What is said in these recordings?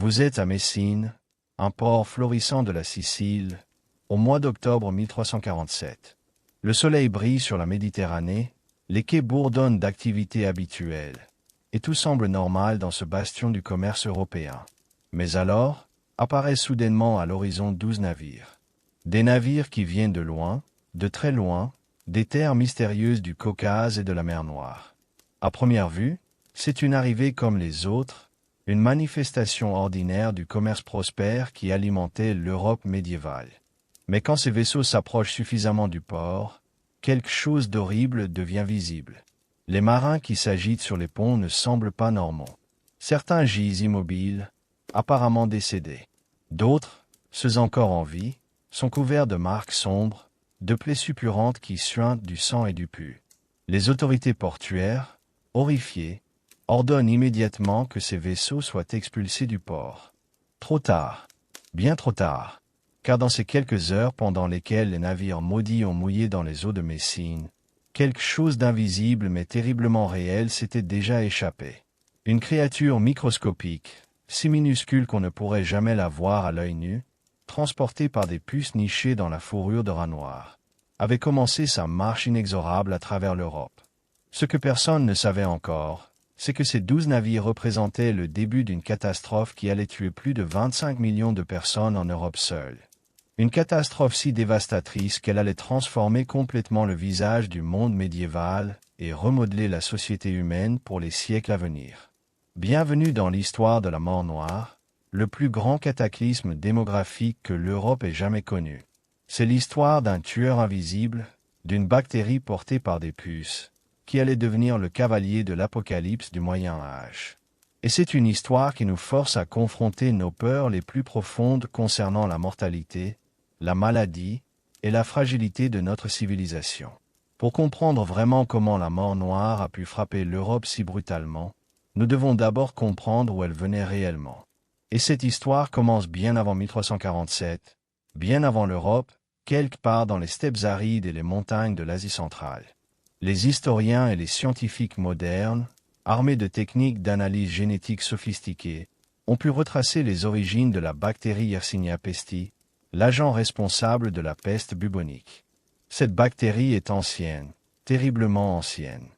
Vous êtes à Messine, un port florissant de la Sicile, au mois d'octobre 1347. Le soleil brille sur la Méditerranée, les quais bourdonnent d'activités habituelles, et tout semble normal dans ce bastion du commerce européen. Mais alors, apparaissent soudainement à l'horizon 12 navires. Des navires qui viennent de loin, de très loin, des terres mystérieuses du Caucase et de la mer Noire. À première vue, c'est une arrivée comme les autres, une manifestation ordinaire du commerce prospère qui alimentait l'Europe médiévale. Mais quand ces vaisseaux s'approchent suffisamment du port, quelque chose d'horrible devient visible. Les marins qui s'agitent sur les ponts ne semblent pas normaux. Certains gisent immobiles, apparemment décédés. D'autres, ceux encore en vie, sont couverts de marques sombres, de plaies suppurantes qui suintent du sang et du pu. Les autorités portuaires, horrifiées, ordonnent immédiatement que ces vaisseaux soient expulsés du port. Trop tard, bien trop tard, car dans ces quelques heures pendant lesquelles les navires maudits ont mouillé dans les eaux de Messine, quelque chose d'invisible mais terriblement réel s'était déjà échappé. Une créature microscopique, si minuscule qu'on ne pourrait jamais la voir à l'œil nu, transportée par des puces nichées dans la fourrure de rat noir, avait commencé sa marche inexorable à travers l'Europe. Ce que personne ne savait encore, c'est que ces 12 navires représentaient le début d'une catastrophe qui allait tuer plus de 25 millions de personnes en Europe seule. Une catastrophe si dévastatrice qu'elle allait transformer complètement le visage du monde médiéval et remodeler la société humaine pour les siècles à venir. Bienvenue dans l'histoire de la mort noire, le plus grand cataclysme démographique que l'Europe ait jamais connu. C'est l'histoire d'un tueur invisible, d'une bactérie portée par des puces, qui allait devenir le cavalier de l'apocalypse du Moyen-Âge. Et c'est une histoire qui nous force à confronter nos peurs les plus profondes concernant la mortalité, la maladie et la fragilité de notre civilisation. Pour comprendre vraiment comment la mort noire a pu frapper l'Europe si brutalement, nous devons d'abord comprendre où elle venait réellement. Et cette histoire commence bien avant 1347, bien avant l'Europe, quelque part dans les steppes arides et les montagnes de l'Asie centrale. Les historiens et les scientifiques modernes, armés de techniques d'analyse génétique sophistiquées, ont pu retracer les origines de la bactérie Yersinia pestis, l'agent responsable de la peste bubonique. Cette bactérie est ancienne, terriblement ancienne.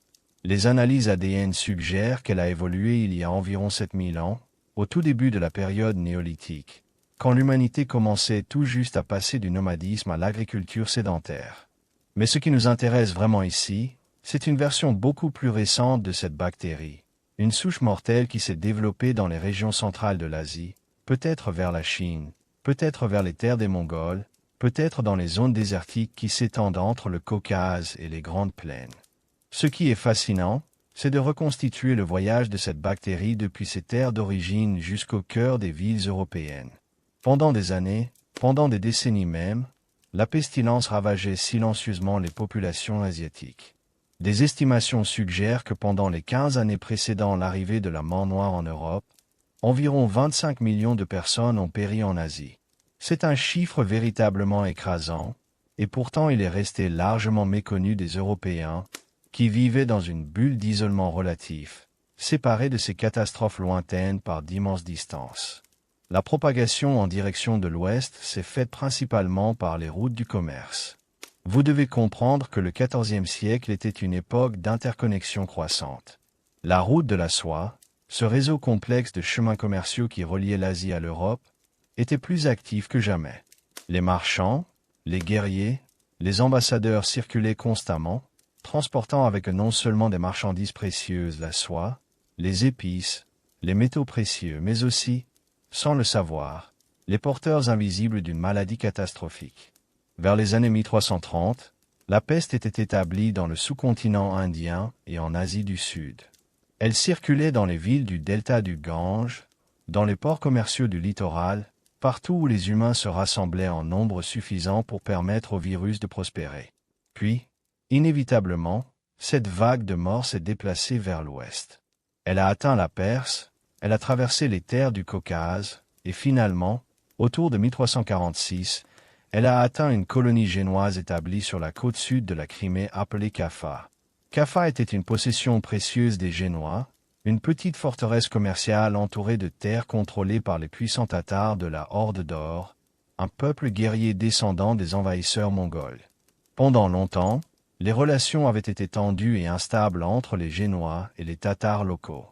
Les analyses ADN suggèrent qu'elle a évolué il y a environ 7000 ans, au tout début de la période néolithique, quand l'humanité commençait tout juste à passer du nomadisme à l'agriculture sédentaire. Mais ce qui nous intéresse vraiment ici, c'est une version beaucoup plus récente de cette bactérie, une souche mortelle qui s'est développée dans les régions centrales de l'Asie, peut-être vers la Chine, peut-être vers les terres des Mongols, peut-être dans les zones désertiques qui s'étendent entre le Caucase et les Grandes Plaines. Ce qui est fascinant, c'est de reconstituer le voyage de cette bactérie depuis ses terres d'origine jusqu'au cœur des villes européennes. Pendant des années, pendant des décennies même, la pestilence ravageait silencieusement les populations asiatiques. Des estimations suggèrent que pendant les 15 années précédant l'arrivée de la mort noire en Europe, environ 25 millions de personnes ont péri en Asie. C'est un chiffre véritablement écrasant, et pourtant il est resté largement méconnu des Européens, qui vivaient dans une bulle d'isolement relatif, séparés de ces catastrophes lointaines par d'immenses distances. La propagation en direction de l'Ouest s'est faite principalement par les routes du commerce. Vous devez comprendre que le XIVe siècle était une époque d'interconnexion croissante. La route de la soie, ce réseau complexe de chemins commerciaux qui reliait l'Asie à l'Europe, était plus actif que jamais. Les marchands, les guerriers, les ambassadeurs circulaient constamment, transportant avec eux non seulement des marchandises précieuses, la soie, les épices, les métaux précieux, mais aussi, sans le savoir, les porteurs invisibles d'une maladie catastrophique. Vers les années 1330, la peste était établie dans le sous-continent indien et en Asie du Sud. Elle circulait dans les villes du delta du Gange, dans les ports commerciaux du littoral, partout où les humains se rassemblaient en nombre suffisant pour permettre au virus de prospérer. Puis, inévitablement, cette vague de mort s'est déplacée vers l'ouest. Elle a atteint la Perse, elle a traversé les terres du Caucase, et finalement, autour de 1346, elle a atteint une colonie génoise établie sur la côte sud de la Crimée appelée Kaffa. Kaffa était une possession précieuse des Génois, une petite forteresse commerciale entourée de terres contrôlée par les puissants Tatars de la Horde d'Or, un peuple guerrier descendant des envahisseurs mongols. Pendant longtemps, les relations avaient été tendues et instables entre les Génois et les Tatars locaux.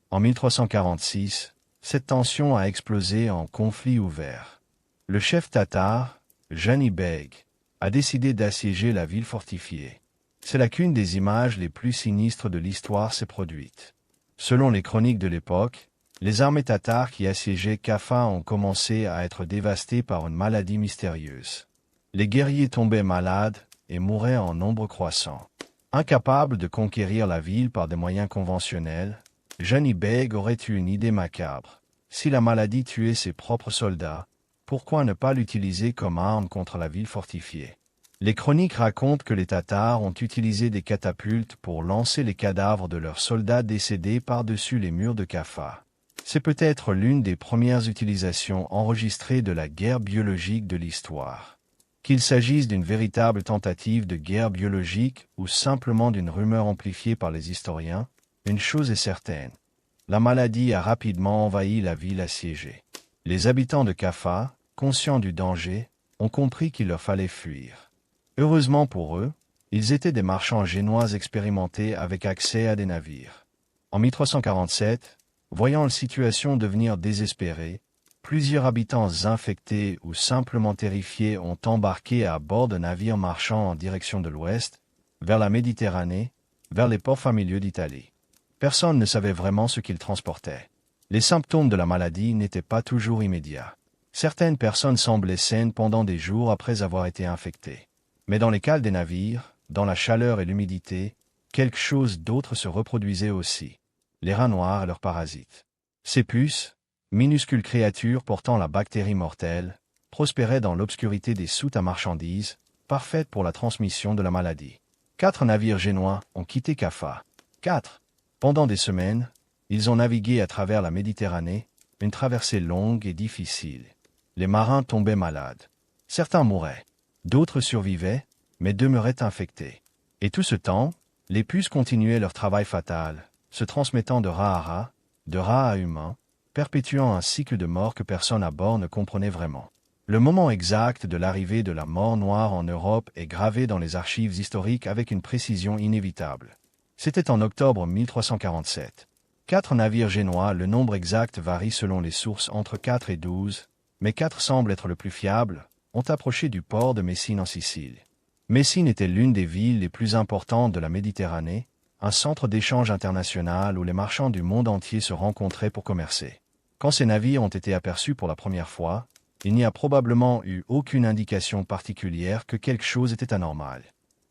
En 1346, cette tension a explosé en conflit ouvert. Le chef tatar, Jani Beg, a décidé d'assiéger la ville fortifiée. C'est là qu'une des images les plus sinistres de l'histoire s'est produite. Selon les chroniques de l'époque, les armées tatares qui assiégeaient Kaffa ont commencé à être dévastées par une maladie mystérieuse. Les guerriers tombaient malades et mouraient en nombre croissant. Incapable de conquérir la ville par des moyens conventionnels, Jani Beg aurait eu une idée macabre. Si la maladie tuait ses propres soldats, pourquoi ne pas l'utiliser comme arme contre la ville fortifiée? Les chroniques racontent que les Tatars ont utilisé des catapultes pour lancer les cadavres de leurs soldats décédés par-dessus les murs de Kaffa. C'est peut-être l'une des premières utilisations enregistrées de la guerre biologique de l'histoire. Qu'il s'agisse d'une véritable tentative de guerre biologique ou simplement d'une rumeur amplifiée par les historiens, une chose est certaine. La maladie a rapidement envahi la ville assiégée. Les habitants de Kaffa, conscients du danger, ont compris qu'il leur fallait fuir. Heureusement pour eux, ils étaient des marchands génois expérimentés avec accès à des navires. En 1347, voyant la situation devenir désespérée, plusieurs habitants infectés ou simplement terrifiés ont embarqué à bord de navires marchands en direction de l'ouest, vers la Méditerranée, vers les ports familiers d'Italie. Personne ne savait vraiment ce qu'ils transportaient. Les symptômes de la maladie n'étaient pas toujours immédiats. Certaines personnes semblaient saines pendant des jours après avoir été infectées. Mais dans les cales des navires, dans la chaleur et l'humidité, quelque chose d'autre se reproduisait aussi. Les rats noirs et leurs parasites. Ces puces, minuscules créatures portant la bactérie mortelle, prospéraient dans l'obscurité des soutes à marchandises, parfaites pour la transmission de la maladie. 4 navires génois ont quitté Kaffa. 4. Pendant des semaines, ils ont navigué à travers la Méditerranée, une traversée longue et difficile. Les marins tombaient malades. Certains mouraient. D'autres survivaient, mais demeuraient infectés. Et tout ce temps, les puces continuaient leur travail fatal, se transmettant de rat à rat, de rat à humain, perpétuant un cycle de mort que personne à bord ne comprenait vraiment. Le moment exact de l'arrivée de la mort noire en Europe est gravé dans les archives historiques avec une précision inévitable. C'était en octobre 1347. 4 navires génois, le nombre exact varie selon les sources entre 4 et 12, mais 4 semblent être le plus fiable, ont approché du port de Messine en Sicile. Messine était l'une des villes les plus importantes de la Méditerranée, un centre d'échange international où les marchands du monde entier se rencontraient pour commercer. Quand ces navires ont été aperçus pour la première fois, il n'y a probablement eu aucune indication particulière que quelque chose était anormal.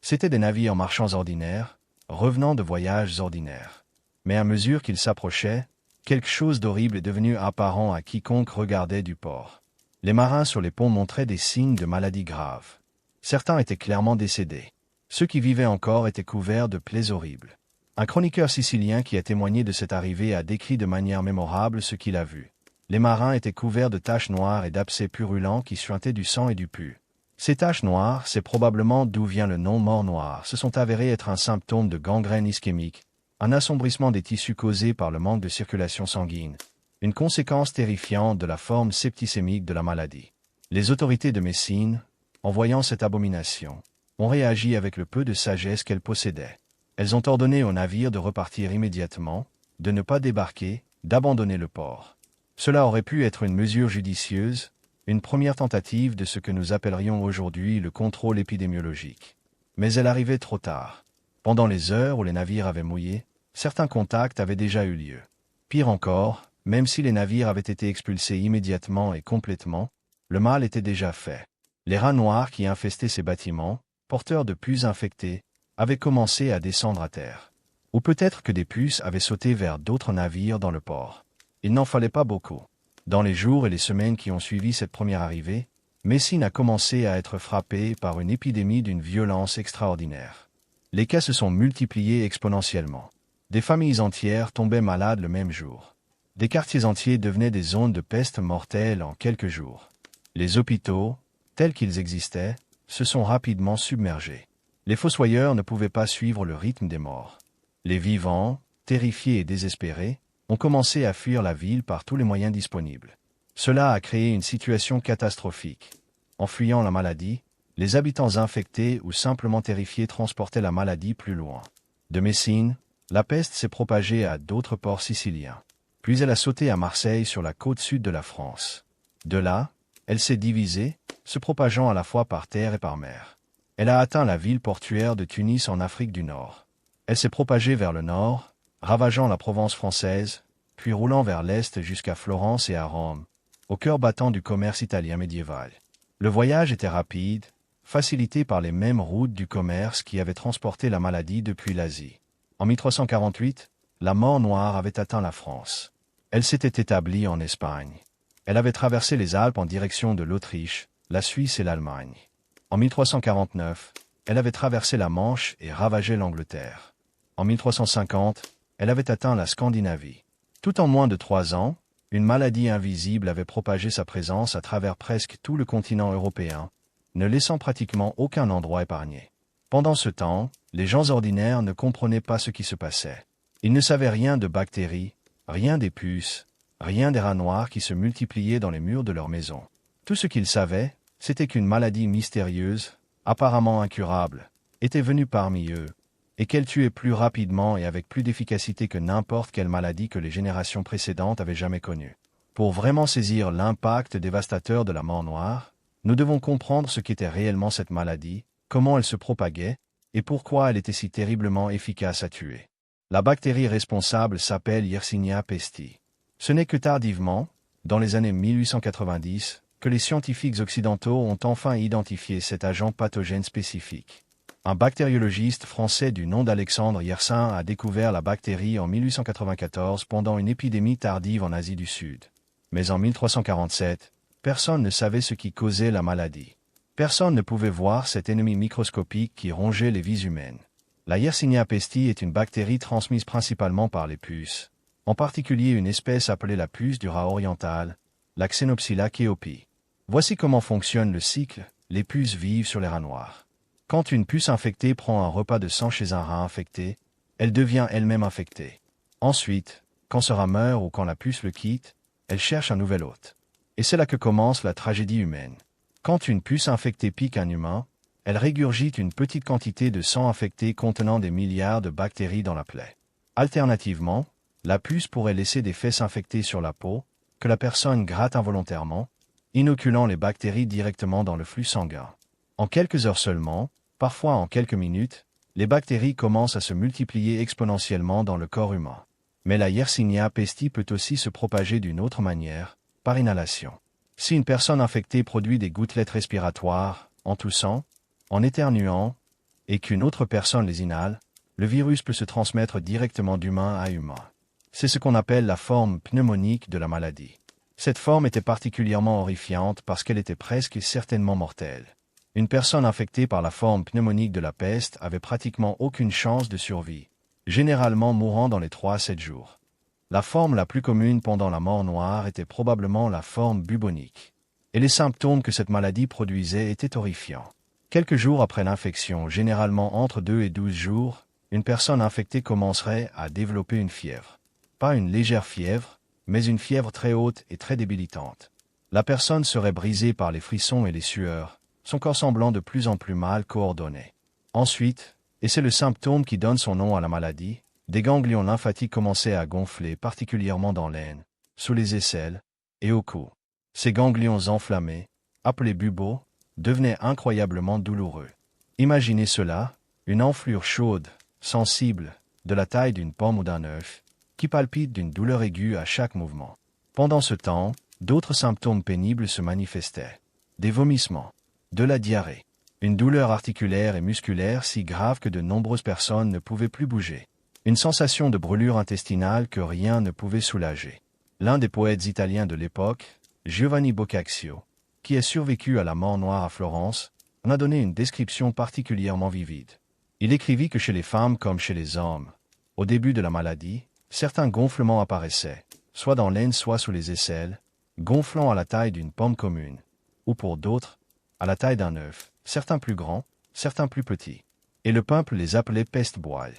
C'étaient des navires marchands ordinaires, revenant de voyages ordinaires. Mais à mesure qu'ils s'approchaient, quelque chose d'horrible est devenu apparent à quiconque regardait du port. Les marins sur les ponts montraient des signes de maladies graves. Certains étaient clairement décédés. Ceux qui vivaient encore étaient couverts de plaies horribles. Un chroniqueur sicilien qui a témoigné de cette arrivée a décrit de manière mémorable ce qu'il a vu. Les marins étaient couverts de taches noires et d'abcès purulents qui suintaient du sang et du pus. Ces taches noires, c'est probablement d'où vient le nom mort noire, se sont avérées être un symptôme de gangrène ischémique, un assombrissement des tissus causé par le manque de circulation sanguine, une conséquence terrifiante de la forme septicémique de la maladie. Les autorités de Messine, en voyant cette abomination, ont réagi avec le peu de sagesse qu'elles possédaient. Elles ont ordonné aux navires de repartir immédiatement, de ne pas débarquer, d'abandonner le port. Cela aurait pu être une mesure judicieuse, une première tentative de ce que nous appellerions aujourd'hui le contrôle épidémiologique. Mais elle arrivait trop tard. Pendant les heures où les navires avaient mouillé, certains contacts avaient déjà eu lieu. Pire encore, même si les navires avaient été expulsés immédiatement et complètement, le mal était déjà fait. Les rats noirs qui infestaient ces bâtiments, porteurs de puces infectées, avaient commencé à descendre à terre. Ou peut-être que des puces avaient sauté vers d'autres navires dans le port. Il n'en fallait pas beaucoup. Dans les jours et les semaines qui ont suivi cette première arrivée, Messine a commencé à être frappée par une épidémie d'une violence extraordinaire. Les cas se sont multipliés exponentiellement. Des familles entières tombaient malades le même jour. Des quartiers entiers devenaient des zones de peste mortelle en quelques jours. Les hôpitaux, tels qu'ils existaient, se sont rapidement submergés. Les fossoyeurs ne pouvaient pas suivre le rythme des morts. Les vivants, terrifiés et désespérés, ont commencé à fuir la ville par tous les moyens disponibles. Cela a créé une situation catastrophique. En fuyant la maladie, les habitants infectés ou simplement terrifiés transportaient la maladie plus loin. De Messine, la peste s'est propagée à d'autres ports siciliens. Puis elle a sauté à Marseille sur la côte sud de la France. De là, elle s'est divisée, se propageant à la fois par terre et par mer. Elle a atteint la ville portuaire de Tunis en Afrique du Nord. Elle s'est propagée vers le nord, ravageant la Provence française, puis roulant vers l'est jusqu'à Florence et à Rome, au cœur battant du commerce italien médiéval. Le voyage était rapide, facilité par les mêmes routes du commerce qui avaient transporté la maladie depuis l'Asie. En 1348, la mort noire avait atteint la France. Elle s'était établie en Espagne. Elle avait traversé les Alpes en direction de l'Autriche, la Suisse et l'Allemagne. En 1349, elle avait traversé la Manche et ravagé l'Angleterre. En 1350, elle avait atteint la Scandinavie. Tout en moins de 3 ans, une maladie invisible avait propagé sa présence à travers presque tout le continent européen, ne laissant pratiquement aucun endroit épargné. Pendant ce temps, les gens ordinaires ne comprenaient pas ce qui se passait. Ils ne savaient rien de bactéries, rien des puces, rien des rats noirs qui se multipliaient dans les murs de leur maison. Tout ce qu'ils savaient, c'était qu'une maladie mystérieuse, apparemment incurable, était venue parmi eux, et qu'elle tuait plus rapidement et avec plus d'efficacité que n'importe quelle maladie que les générations précédentes avaient jamais connue. Pour vraiment saisir l'impact dévastateur de la mort noire, nous devons comprendre ce qu'était réellement cette maladie, comment elle se propagait, et pourquoi elle était si terriblement efficace à tuer. La bactérie responsable s'appelle Yersinia pestis. Ce n'est que tardivement, dans les années 1890, que les scientifiques occidentaux ont enfin identifié cet agent pathogène spécifique. Un bactériologiste français du nom d'Alexandre Yersin a découvert la bactérie en 1894 pendant une épidémie tardive en Asie du Sud. Mais en 1347, personne ne savait ce qui causait la maladie. Personne ne pouvait voir cet ennemi microscopique qui rongeait les vies humaines. La Yersinia pestis est une bactérie transmise principalement par les puces, en particulier une espèce appelée la puce du rat oriental, la Xenopsila keopi. Voici comment fonctionne le cycle, les puces vivent sur les rats noirs. Quand une puce infectée prend un repas de sang chez un rat infecté, elle devient elle-même infectée. Ensuite, quand ce rat meurt ou quand la puce le quitte, elle cherche un nouvel hôte. Et c'est là que commence la tragédie humaine. Quand une puce infectée pique un humain, elle régurgite une petite quantité de sang infecté contenant des milliards de bactéries dans la plaie. Alternativement, la puce pourrait laisser des fesses infectées sur la peau, que la personne gratte involontairement, inoculant les bactéries directement dans le flux sanguin. En quelques heures seulement, parfois en quelques minutes, les bactéries commencent à se multiplier exponentiellement dans le corps humain. Mais la Yersinia pestis peut aussi se propager d'une autre manière, par inhalation. Si une personne infectée produit des gouttelettes respiratoires, en toussant, en éternuant, et qu'une autre personne les inhale, le virus peut se transmettre directement d'humain à humain. C'est ce qu'on appelle la forme pneumonique de la maladie. Cette forme était particulièrement horrifiante parce qu'elle était presque certainement mortelle. Une personne infectée par la forme pneumonique de la peste avait pratiquement aucune chance de survie, généralement mourant dans les 3 à 7 jours. La forme la plus commune pendant la mort noire était probablement la forme bubonique. Et les symptômes que cette maladie produisait étaient horrifiants. Quelques jours après l'infection, généralement entre 2 et 12 jours, une personne infectée commencerait à développer une fièvre. Pas une légère fièvre, mais une fièvre très haute et très débilitante. La personne serait brisée par les frissons et les sueurs, son corps semblant de plus en plus mal coordonné. Ensuite, et c'est le symptôme qui donne son nom à la maladie, des ganglions lymphatiques commençaient à gonfler particulièrement dans l'aine, sous les aisselles et au cou. Ces ganglions enflammés, appelés buboes, devenaient incroyablement douloureux. Imaginez cela, une enflure chaude, sensible, de la taille d'une pomme ou d'un œuf, qui palpite d'une douleur aiguë à chaque mouvement. Pendant ce temps, d'autres symptômes pénibles se manifestaient. Des vomissements, de la diarrhée, une douleur articulaire et musculaire si grave que de nombreuses personnes ne pouvaient plus bouger, une sensation de brûlure intestinale que rien ne pouvait soulager. L'un des poètes italiens de l'époque, Giovanni Boccaccio, qui a survécu à la mort noire à Florence, en a donné une description particulièrement vivide. Il écrivit que chez les femmes comme chez les hommes, au début de la maladie, certains gonflements apparaissaient, soit dans l'aine soit sous les aisselles, gonflant à la taille d'une pomme commune, ou pour d'autres, à la taille d'un œuf, certains plus grands, certains plus petits. Et le peuple les appelait peste-boile.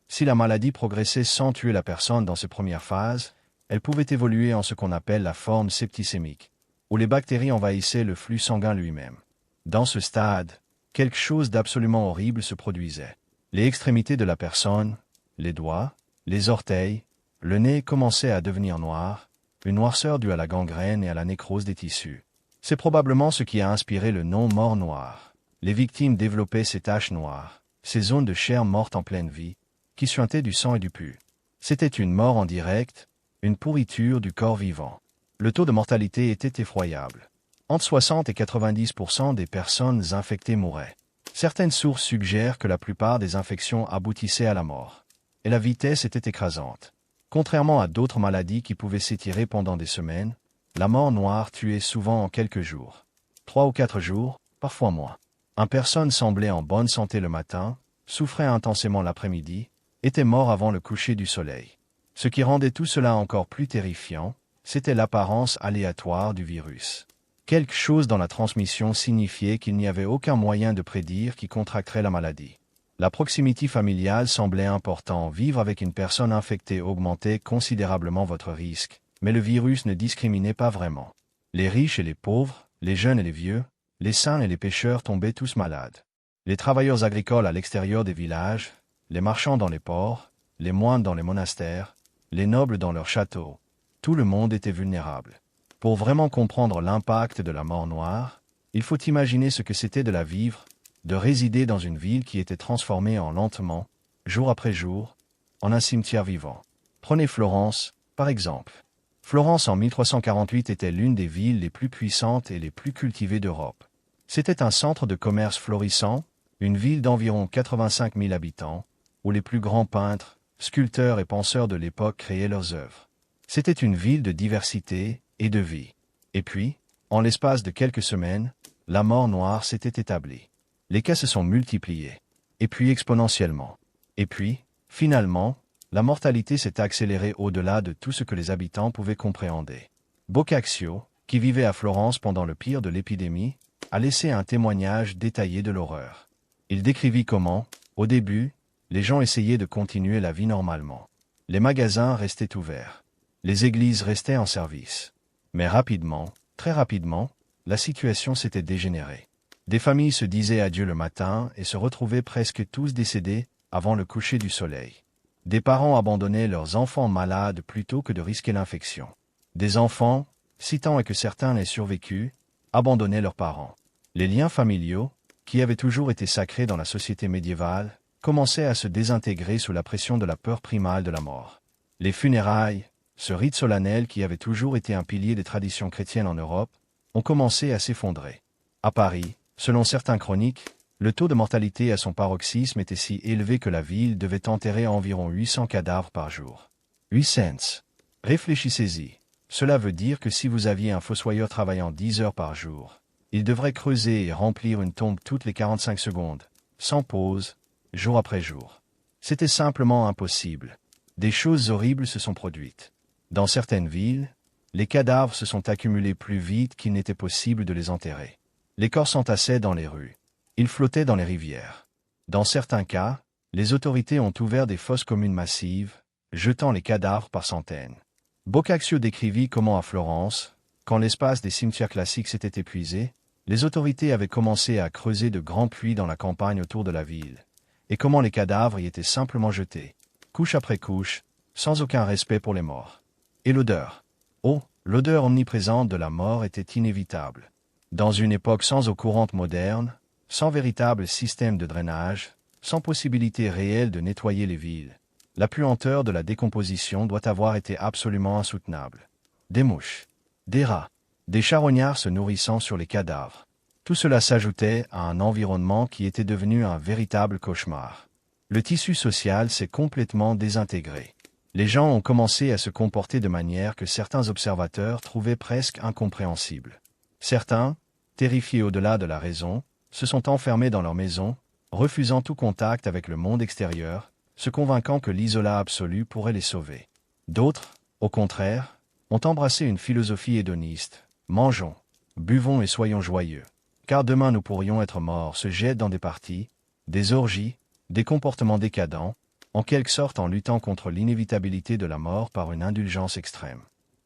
Si la maladie progressait sans tuer la personne dans ses premières phases, elle pouvait évoluer en ce qu'on appelle la forme septicémique, où les bactéries envahissaient le flux sanguin lui-même. Dans ce stade, quelque chose d'absolument horrible se produisait. Les extrémités de la personne, les doigts, les orteils, le nez commençaient à devenir noirs, une noirceur due à la gangrène et à la nécrose des tissus. C'est probablement ce qui a inspiré le nom mort noire. Les victimes développaient ces taches noires, ces zones de chair morte en pleine vie, qui suintaient du sang et du pus. C'était une mort en direct, une pourriture du corps vivant. Le taux de mortalité était effroyable. Entre 60 et 90% des personnes infectées mouraient. Certaines sources suggèrent que la plupart des infections aboutissaient à la mort. Et la vitesse était écrasante. Contrairement à d'autres maladies qui pouvaient s'étirer pendant des semaines, la mort noire tuait souvent en quelques jours. 3 ou 4 jours, parfois moins. Une personne semblait en bonne santé le matin, souffrait intensément l'après-midi, était mort avant le coucher du soleil. Ce qui rendait tout cela encore plus terrifiant, c'était l'apparence aléatoire du virus. Quelque chose dans la transmission signifiait qu'il n'y avait aucun moyen de prédire qui contracterait la maladie. La proximité familiale semblait importante. Vivre avec une personne infectée augmentait considérablement votre risque, mais le virus ne discriminait pas vraiment. Les riches et les pauvres, les jeunes et les vieux, les saints et les pécheurs tombaient tous malades. Les travailleurs agricoles à l'extérieur des villages, les marchands dans les ports, les moines dans les monastères, les nobles dans leurs châteaux, tout le monde était vulnérable. Pour vraiment comprendre l'impact de la mort noire, il faut imaginer ce que c'était de la vivre, de résider dans une ville qui était transformée en lentement, jour après jour, en un cimetière vivant. Prenez Florence, par exemple. Florence en 1348 était l'une des villes les plus puissantes et les plus cultivées d'Europe. C'était un centre de commerce florissant, une ville d'environ 85 000 habitants, où les plus grands peintres, sculpteurs et penseurs de l'époque créaient leurs œuvres. C'était une ville de diversité et de vie. Et puis, en l'espace de quelques semaines, la mort noire s'était établie. Les cas se sont multipliés. Et puis exponentiellement. Et puis, finalement, la mortalité s'est accélérée au-delà de tout ce que les habitants pouvaient compréhender. Boccaccio, qui vivait à Florence pendant le pire de l'épidémie, a laissé un témoignage détaillé de l'horreur. Il décrivit comment, au début, les gens essayaient de continuer la vie normalement. Les magasins restaient ouverts. Les églises restaient en service. Mais rapidement, très rapidement, la situation s'était dégénérée. Des familles se disaient adieu le matin et se retrouvaient presque tous décédés avant le coucher du soleil. Des parents abandonnaient leurs enfants malades plutôt que de risquer l'infection. Des enfants, si tant est que certains aient survécu, abandonnaient leurs parents. Les liens familiaux, qui avaient toujours été sacrés dans la société médiévale, commençaient à se désintégrer sous la pression de la peur primale de la mort. Les funérailles, ce rite solennel qui avait toujours été un pilier des traditions chrétiennes en Europe, ont commencé à s'effondrer. À Paris, selon certains chroniques, le taux de mortalité à son paroxysme était si élevé que la ville devait enterrer environ 800 cadavres par jour. 800. Réfléchissez-y. Cela veut dire que si vous aviez un fossoyeur travaillant 10 heures par jour, il devrait creuser et remplir une tombe toutes les 45 secondes, sans pause, jour après jour. C'était simplement impossible. Des choses horribles se sont produites. Dans certaines villes, les cadavres se sont accumulés plus vite qu'il n'était possible de les enterrer. Les corps s'entassaient dans les rues. Ils flottaient dans les rivières. Dans certains cas, les autorités ont ouvert des fosses communes massives, jetant les cadavres par centaines. Boccaccio décrivit comment à Florence, quand l'espace des cimetières classiques s'était épuisé, les autorités avaient commencé à creuser de grands puits dans la campagne autour de la ville, et comment les cadavres y étaient simplement jetés, couche après couche, sans aucun respect pour les morts. Et l'odeur. Oh, l'odeur omniprésente de la mort était inévitable. Dans une époque sans eau courante moderne, sans véritable système de drainage, sans possibilité réelle de nettoyer les villes, la puanteur de la décomposition doit avoir été absolument insoutenable. Des mouches, des rats, des charognards se nourrissant sur les cadavres. Tout cela s'ajoutait à un environnement qui était devenu un véritable cauchemar. Le tissu social s'est complètement désintégré. Les gens ont commencé à se comporter de manière que certains observateurs trouvaient presque incompréhensible. Certains, terrifiés au-delà de la raison, se sont enfermés dans leur maison, refusant tout contact avec le monde extérieur, se convainquant que l'isolat absolu pourrait les sauver. D'autres, au contraire, ont embrassé une philosophie hédoniste. Mangeons, buvons et soyons joyeux, car demain nous pourrions être morts, se jettent dans des parties, des orgies, des comportements décadents, en quelque sorte en luttant contre l'inévitabilité de la mort par une indulgence extrême.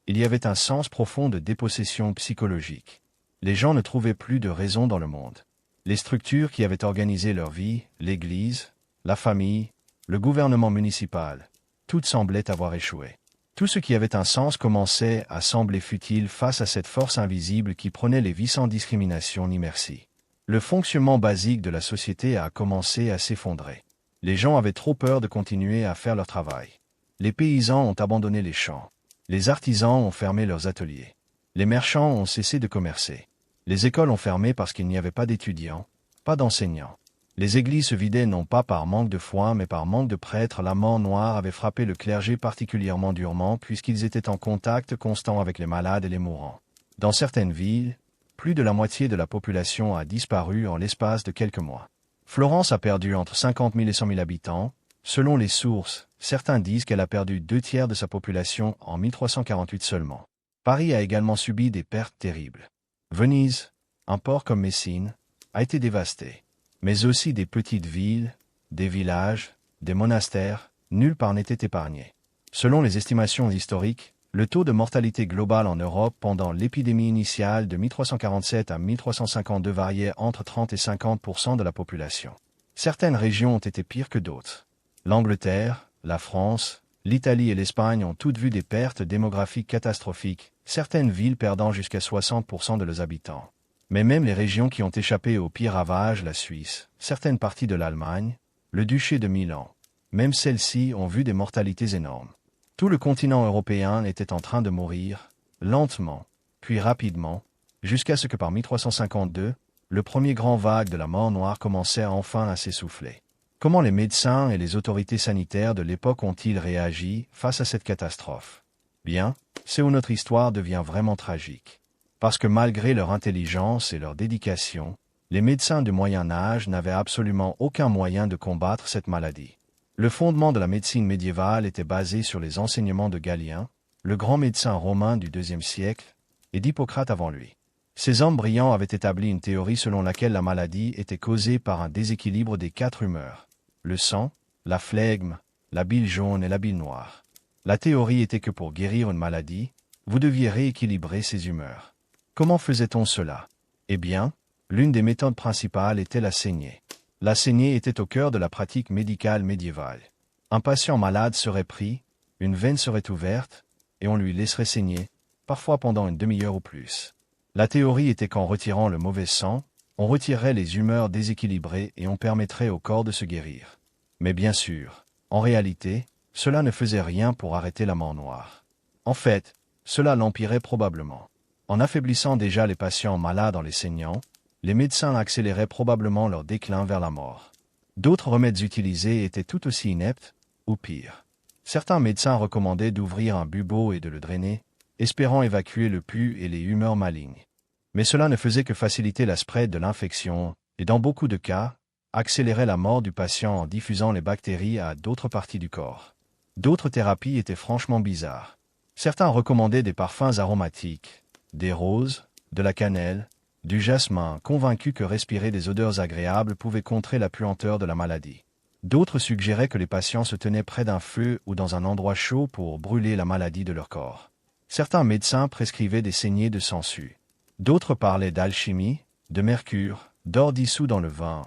Il y avait un sens profond de dépossession psychologique. Les gens ne trouvaient plus de raison dans le monde. Les structures qui avaient organisé leur vie, l'Église, la famille, le gouvernement municipal, toutes semblaient avoir échoué. Tout ce qui avait un sens commençait à sembler futile face à cette force invisible qui prenait les vies sans discrimination ni merci. Le fonctionnement basique de la société a commencé à s'effondrer. Les gens avaient trop peur de continuer à faire leur travail. Les paysans ont abandonné les champs. Les artisans ont fermé leurs ateliers. Les marchands ont cessé de commercer. Les écoles ont fermé parce qu'il n'y avait pas d'étudiants, pas d'enseignants. Les églises se vidaient non pas par manque de foi mais par manque de prêtres. La mort noire avait frappé le clergé particulièrement durement puisqu'ils étaient en contact constant avec les malades et les mourants. Dans certaines villes, plus de la moitié de la population a disparu en l'espace de quelques mois. Florence a perdu entre 50 000 et 100 000 habitants. Selon les sources, certains disent qu'elle a perdu 2/3 de sa population en 1348 seulement. Paris a également subi des pertes terribles. Venise, un port comme Messine, a été dévasté. Mais aussi des petites villes, des villages, des monastères, nulle part n'était épargné. Selon les estimations historiques, le taux de mortalité globale en Europe pendant l'épidémie initiale de 1347 à 1352 variait entre 30 et 50% de la population. Certaines régions ont été pires que d'autres. L'Angleterre, la France, l'Italie et l'Espagne ont toutes vu des pertes démographiques catastrophiques, certaines villes perdant jusqu'à 60% de leurs habitants. Mais même les régions qui ont échappé aux pires ravages, la Suisse, certaines parties de l'Allemagne, le duché de Milan, même celles-ci ont vu des mortalités énormes. Tout le continent européen était en train de mourir, lentement, puis rapidement, jusqu'à ce que par 1352, le premier grand vague de la mort noire commençait enfin à s'essouffler. Comment les médecins et les autorités sanitaires de l'époque ont-ils réagi face à cette catastrophe? Bien, c'est où notre histoire devient vraiment tragique. Parce que malgré leur intelligence et leur dédication, les médecins du Moyen Âge n'avaient absolument aucun moyen de combattre cette maladie. Le fondement de la médecine médiévale était basé sur les enseignements de Galien, le grand médecin romain du IIe siècle, et d'Hippocrate avant lui. Ces hommes brillants avaient établi une théorie selon laquelle la maladie était causée par un déséquilibre des 4 humeurs: le sang, la phlegme, la bile jaune et la bile noire. La théorie était que pour guérir une maladie, vous deviez rééquilibrer ces humeurs. Comment faisait-on cela? Eh bien, l'une des méthodes principales était la saignée. La saignée était au cœur de la pratique médicale médiévale. Un patient malade serait pris, une veine serait ouverte, et on lui laisserait saigner, parfois pendant une demi-heure ou plus. La théorie était qu'en retirant le mauvais sang, on retirerait les humeurs déséquilibrées et on permettrait au corps de se guérir. Mais bien sûr, en réalité, cela ne faisait rien pour arrêter la mort noire. En fait, cela l'empirait probablement. En affaiblissant déjà les patients malades en les saignant, les médecins accéléraient probablement leur déclin vers la mort. D'autres remèdes utilisés étaient tout aussi ineptes, ou pire. Certains médecins recommandaient d'ouvrir un bubo et de le drainer, espérant évacuer le pus et les humeurs malignes. Mais cela ne faisait que faciliter la spread de l'infection, et dans beaucoup de cas, accélérait la mort du patient en diffusant les bactéries à d'autres parties du corps. D'autres thérapies étaient franchement bizarres. Certains recommandaient des parfums aromatiques, des roses, de la cannelle, du jasmin, convaincus que respirer des odeurs agréables pouvait contrer la puanteur de la maladie. D'autres suggéraient que les patients se tenaient près d'un feu ou dans un endroit chaud pour brûler la maladie de leur corps. Certains médecins prescrivaient des saignées de sangsue. D'autres parlaient d'alchimie, de mercure, d'or dissous dans le vin,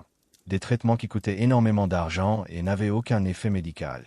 des traitements qui coûtaient énormément d'argent et n'avaient aucun effet médical.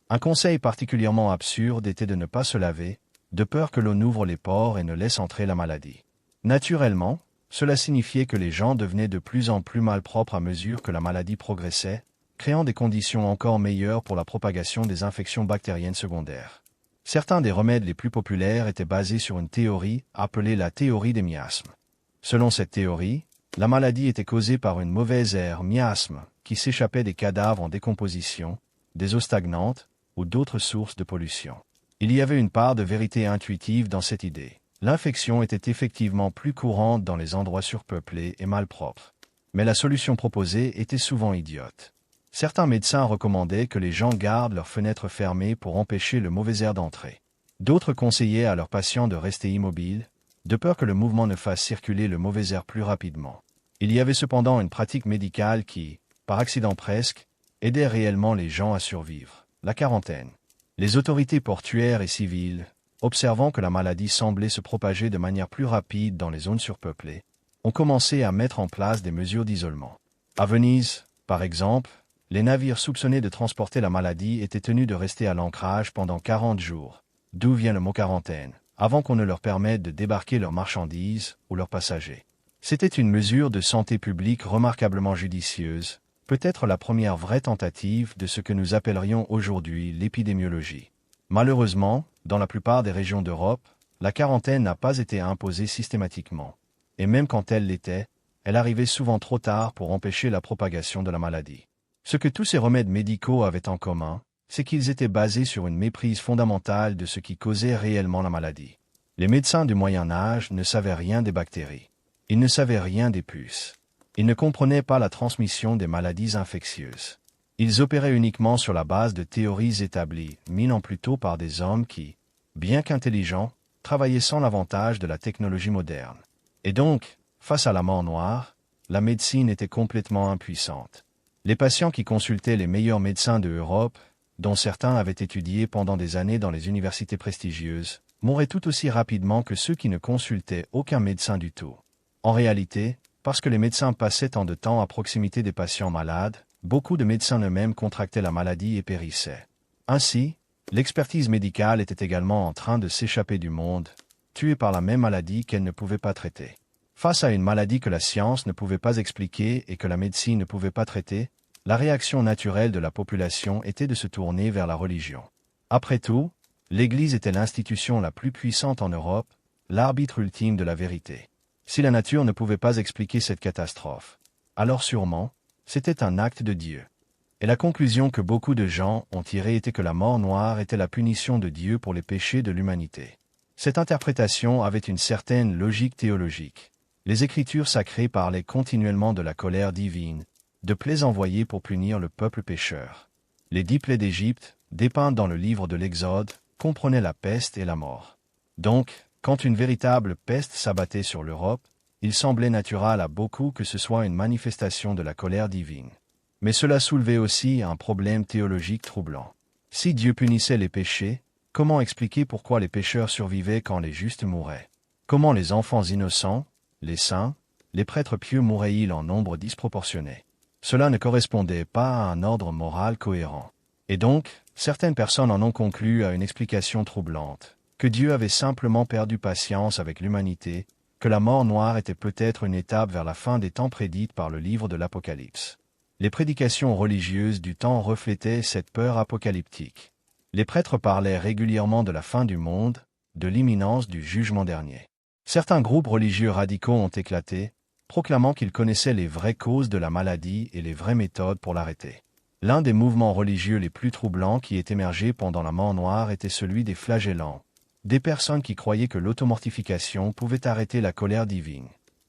Un conseil particulièrement absurde était de ne pas se laver, de peur que l'eau n'ouvre les pores et ne laisse entrer la maladie. Naturellement, cela signifiait que les gens devenaient de plus en plus malpropres à mesure que la maladie progressait, créant des conditions encore meilleures pour la propagation des infections bactériennes secondaires. Certains des remèdes les plus populaires étaient basés sur une théorie appelée la théorie des miasmes. Selon cette théorie, la maladie était causée par une mauvaise aire miasme qui s'échappait des cadavres en décomposition, des eaux stagnantes ou d'autres sources de pollution. Il y avait une part de vérité intuitive dans cette idée. L'infection était effectivement plus courante dans les endroits surpeuplés et malpropres. Mais la solution proposée était souvent idiote. Certains médecins recommandaient que les gens gardent leurs fenêtres fermées pour empêcher le mauvais air d'entrer. D'autres conseillaient à leurs patients de rester immobiles, de peur que le mouvement ne fasse circuler le mauvais air plus rapidement. Il y avait cependant une pratique médicale qui, par accident presque, aidait réellement les gens à survivre. la quarantaine. Les autorités portuaires et civiles, observant que la maladie semblait se propager de manière plus rapide dans les zones surpeuplées, ont commencé à mettre en place des mesures d'isolement. À Venise, par exemple, les navires soupçonnés de transporter la maladie étaient tenus de rester à l'ancrage pendant 40 jours, d'où vient le mot quarantaine, avant qu'on ne leur permette de débarquer leurs marchandises ou leurs passagers. C'était une mesure de santé publique remarquablement judicieuse, peut-être la première vraie tentative de ce que nous appellerions aujourd'hui l'épidémiologie. Malheureusement, dans la plupart des régions d'Europe, la quarantaine n'a pas été imposée systématiquement, et même quand elle l'était, elle arrivait souvent trop tard pour empêcher la propagation de la maladie. Ce que tous ces remèdes médicaux avaient en commun, c'est qu'ils étaient basés sur une méprise fondamentale de ce qui causait réellement la maladie. Les médecins du Moyen Âge ne savaient rien des bactéries. Ils ne savaient rien des puces. Ils ne comprenaient pas la transmission des maladies infectieuses. Ils opéraient uniquement sur la base de théories établies, 1000 ans plus tôt par des hommes qui, bien qu'intelligents, travaillaient sans l'avantage de la technologie moderne. Et donc, face à la mort noire, la médecine était complètement impuissante. Les patients qui consultaient les meilleurs médecins de Europe, dont certains avaient étudié pendant des années dans les universités prestigieuses, mouraient tout aussi rapidement que ceux qui ne consultaient aucun médecin du tout. En réalité, parce que les médecins passaient tant de temps à proximité des patients malades, beaucoup de médecins eux-mêmes contractaient la maladie et périssaient. Ainsi, l'expertise médicale était également en train de s'échapper du monde, tuée par la même maladie qu'elle ne pouvait pas traiter. Face à une maladie que la science ne pouvait pas expliquer et que la médecine ne pouvait pas traiter, la réaction naturelle de la population était de se tourner vers la religion. Après tout, l'Église était l'institution la plus puissante en Europe, l'arbitre ultime de la vérité. Si la nature ne pouvait pas expliquer cette catastrophe, alors sûrement, c'était un acte de Dieu. Et la conclusion que beaucoup de gens ont tirée était que la mort noire était la punition de Dieu pour les péchés de l'humanité. Cette interprétation avait une certaine logique théologique. Les Écritures sacrées parlaient continuellement de la colère divine, de plaies envoyées pour punir le peuple pécheur. Les 10 plaies d'Égypte, dépeintes dans le livre de l'Exode, comprenaient la peste et la mort. Donc, quand une véritable peste s'abattait sur l'Europe, il semblait naturel à beaucoup que ce soit une manifestation de la colère divine. Mais cela soulevait aussi un problème théologique troublant. Si Dieu punissait les péchés, comment expliquer pourquoi les pécheurs survivaient quand les justes mouraient? Comment les enfants innocents, les saints, les prêtres pieux mouraient-ils en nombre disproportionné? Cela ne correspondait pas à un ordre moral cohérent. Et donc, certaines personnes en ont conclu à une explication troublante, que Dieu avait simplement perdu patience avec l'humanité, que la mort noire était peut-être une étape vers la fin des temps prédite par le livre de l'Apocalypse. Les prédications religieuses du temps reflétaient cette peur apocalyptique. Les prêtres parlaient régulièrement de la fin du monde, de l'imminence du jugement dernier. Certains groupes religieux radicaux ont éclaté, proclamant qu'ils connaissaient les vraies causes de la maladie et les vraies méthodes pour l'arrêter. L'un des mouvements religieux les plus troublants qui est émergé pendant la mort noire était celui des flagellants, des personnes qui croyaient que l'automortification pouvait arrêter la colère divine.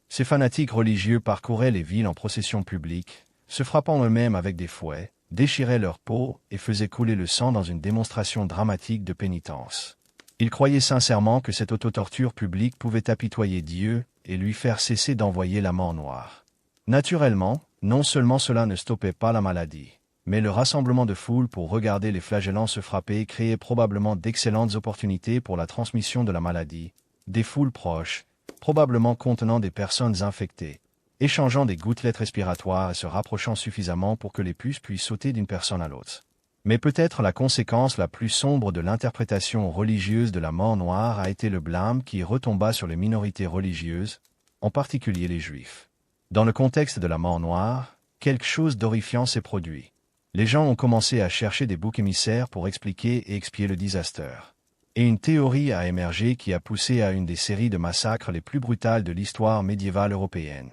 Ces fanatiques religieux parcouraient les villes en procession publique, se frappant eux-mêmes avec des fouets, déchiraient leur peau et faisaient couler le sang dans une démonstration dramatique de pénitence. Ils croyaient sincèrement que cette autotorture publique pouvait apitoyer Dieu et lui faire cesser d'envoyer la mort noire. Naturellement, non seulement cela ne stoppait pas la maladie, mais le rassemblement de foule pour regarder les flagellants se frapper créait probablement d'excellentes opportunités pour la transmission de la maladie, des foules proches, probablement contenant des personnes infectées, échangeant des gouttelettes respiratoires et se rapprochant suffisamment pour que les puces puissent sauter d'une personne à l'autre. Mais peut-être la conséquence la plus sombre de l'interprétation religieuse de la mort noire a été le blâme qui retomba sur les minorités religieuses, en particulier les Juifs. Dans le contexte de la mort noire, quelque chose d'horrifiant s'est produit. Les gens ont commencé à chercher des boucs émissaires pour expliquer et expier le désastre. Et une théorie a émergé qui a poussé à une des séries de massacres les plus brutales de l'histoire médiévale européenne.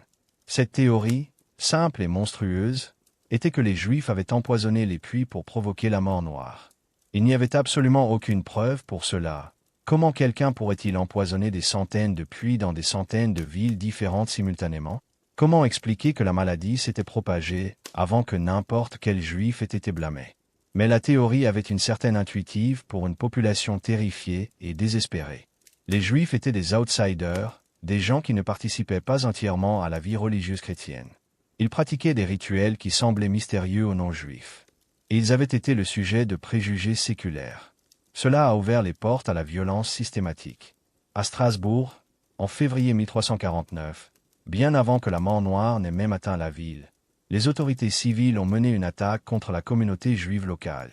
Cette théorie, simple et monstrueuse, était que les Juifs avaient empoisonné les puits pour provoquer la mort noire. Il n'y avait absolument aucune preuve pour cela. Comment quelqu'un pourrait-il empoisonner des centaines de puits dans des centaines de villes différentes simultanément? Comment expliquer que la maladie s'était propagée avant que n'importe quel Juif ait été blâmé? Mais la théorie avait une certaine intuitive pour une population terrifiée et désespérée. Les Juifs étaient des outsiders, des gens qui ne participaient pas entièrement à la vie religieuse chrétienne. Ils pratiquaient des rituels qui semblaient mystérieux aux non-juifs. et ils avaient été le sujet de préjugés séculaires. Cela a ouvert les portes à la violence systématique. À Strasbourg, en février 1349, bien avant que la mort noire n'ait même atteint la ville, les autorités civiles ont mené une attaque contre la communauté juive locale.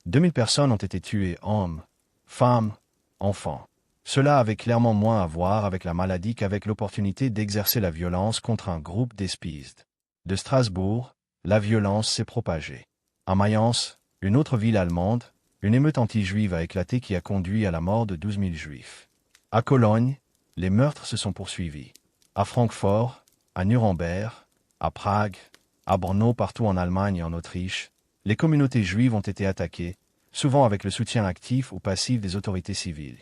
2000 personnes ont été tuées, hommes, femmes, enfants. Cela avait clairement moins à voir avec la maladie qu'avec l'opportunité d'exercer la violence contre un groupe d'espistes. De Strasbourg, la violence s'est propagée. À Mayence, une autre ville allemande, une émeute anti-juive a éclaté qui a conduit à la mort de 12 000 juifs. À Cologne, les meurtres se sont poursuivis. À Francfort, à Nuremberg, à Prague, à Brno, partout en Allemagne et en Autriche, les communautés juives ont été attaquées, souvent avec le soutien actif ou passif des autorités civiles.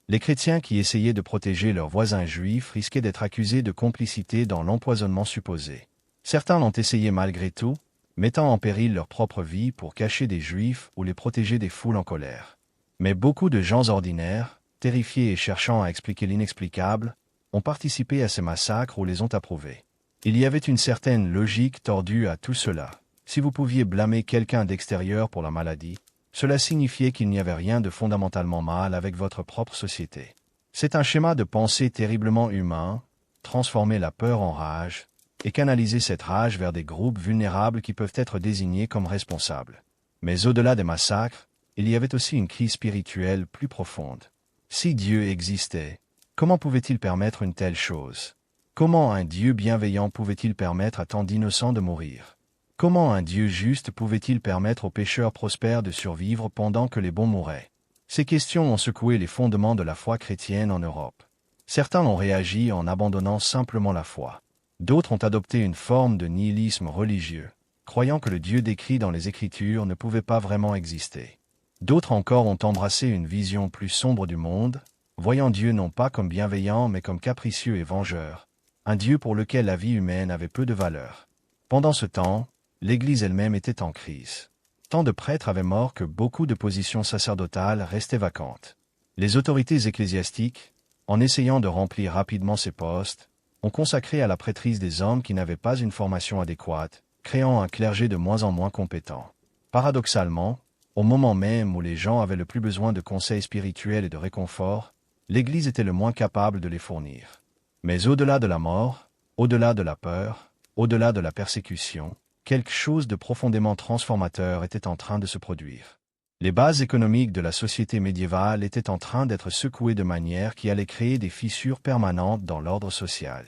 Les chrétiens qui essayaient de protéger leurs voisins juifs risquaient d'être accusés de complicité dans l'empoisonnement supposé. Certains l'ont essayé malgré tout, mettant en péril leur propre vie pour cacher des juifs ou les protéger des foules en colère. Mais beaucoup de gens ordinaires, terrifiés et cherchant à expliquer l'inexplicable, ont participé à ces massacres ou les ont approuvés. Il y avait une certaine logique tordue à tout cela. Si vous pouviez blâmer quelqu'un d'extérieur pour la maladie, cela signifiait qu'il n'y avait rien de fondamentalement mal avec votre propre société. C'est un schéma de pensée terriblement humain, transformer la peur en rage, et canaliser cette rage vers des groupes vulnérables qui peuvent être désignés comme responsables. Mais au-delà des massacres, il y avait aussi une crise spirituelle plus profonde. Si Dieu existait, comment pouvait-il permettre une telle chose? Comment un Dieu bienveillant pouvait-il permettre à tant d'innocents de mourir? Comment un Dieu juste pouvait-il permettre aux pécheurs prospères de survivre pendant que les bons mouraient? Ces questions ont secoué les fondements de la foi chrétienne en Europe. Certains ont réagi en abandonnant simplement la foi. D'autres ont adopté une forme de nihilisme religieux, croyant que le Dieu décrit dans les Écritures ne pouvait pas vraiment exister. D'autres encore ont embrassé une vision plus sombre du monde, voyant Dieu non pas comme bienveillant mais comme capricieux et vengeur, un Dieu pour lequel la vie humaine avait peu de valeur. Pendant ce temps, l'Église elle-même était en crise. Tant de prêtres avaient mort que beaucoup de positions sacerdotales restaient vacantes. Les autorités ecclésiastiques, en essayant de remplir rapidement ces postes, ont consacré à la prêtrise des hommes qui n'avaient pas une formation adéquate, créant un clergé de moins en moins compétent. Paradoxalement, au moment même où les gens avaient le plus besoin de conseils spirituels et de réconfort, l'Église était le moins capable de les fournir. Mais au-delà de la mort, au-delà de la peur, au-delà de la persécution, quelque chose de profondément transformateur était en train de se produire. Les bases économiques de la société médiévale étaient en train d'être secouées de manière qui allait créer des fissures permanentes dans l'ordre social.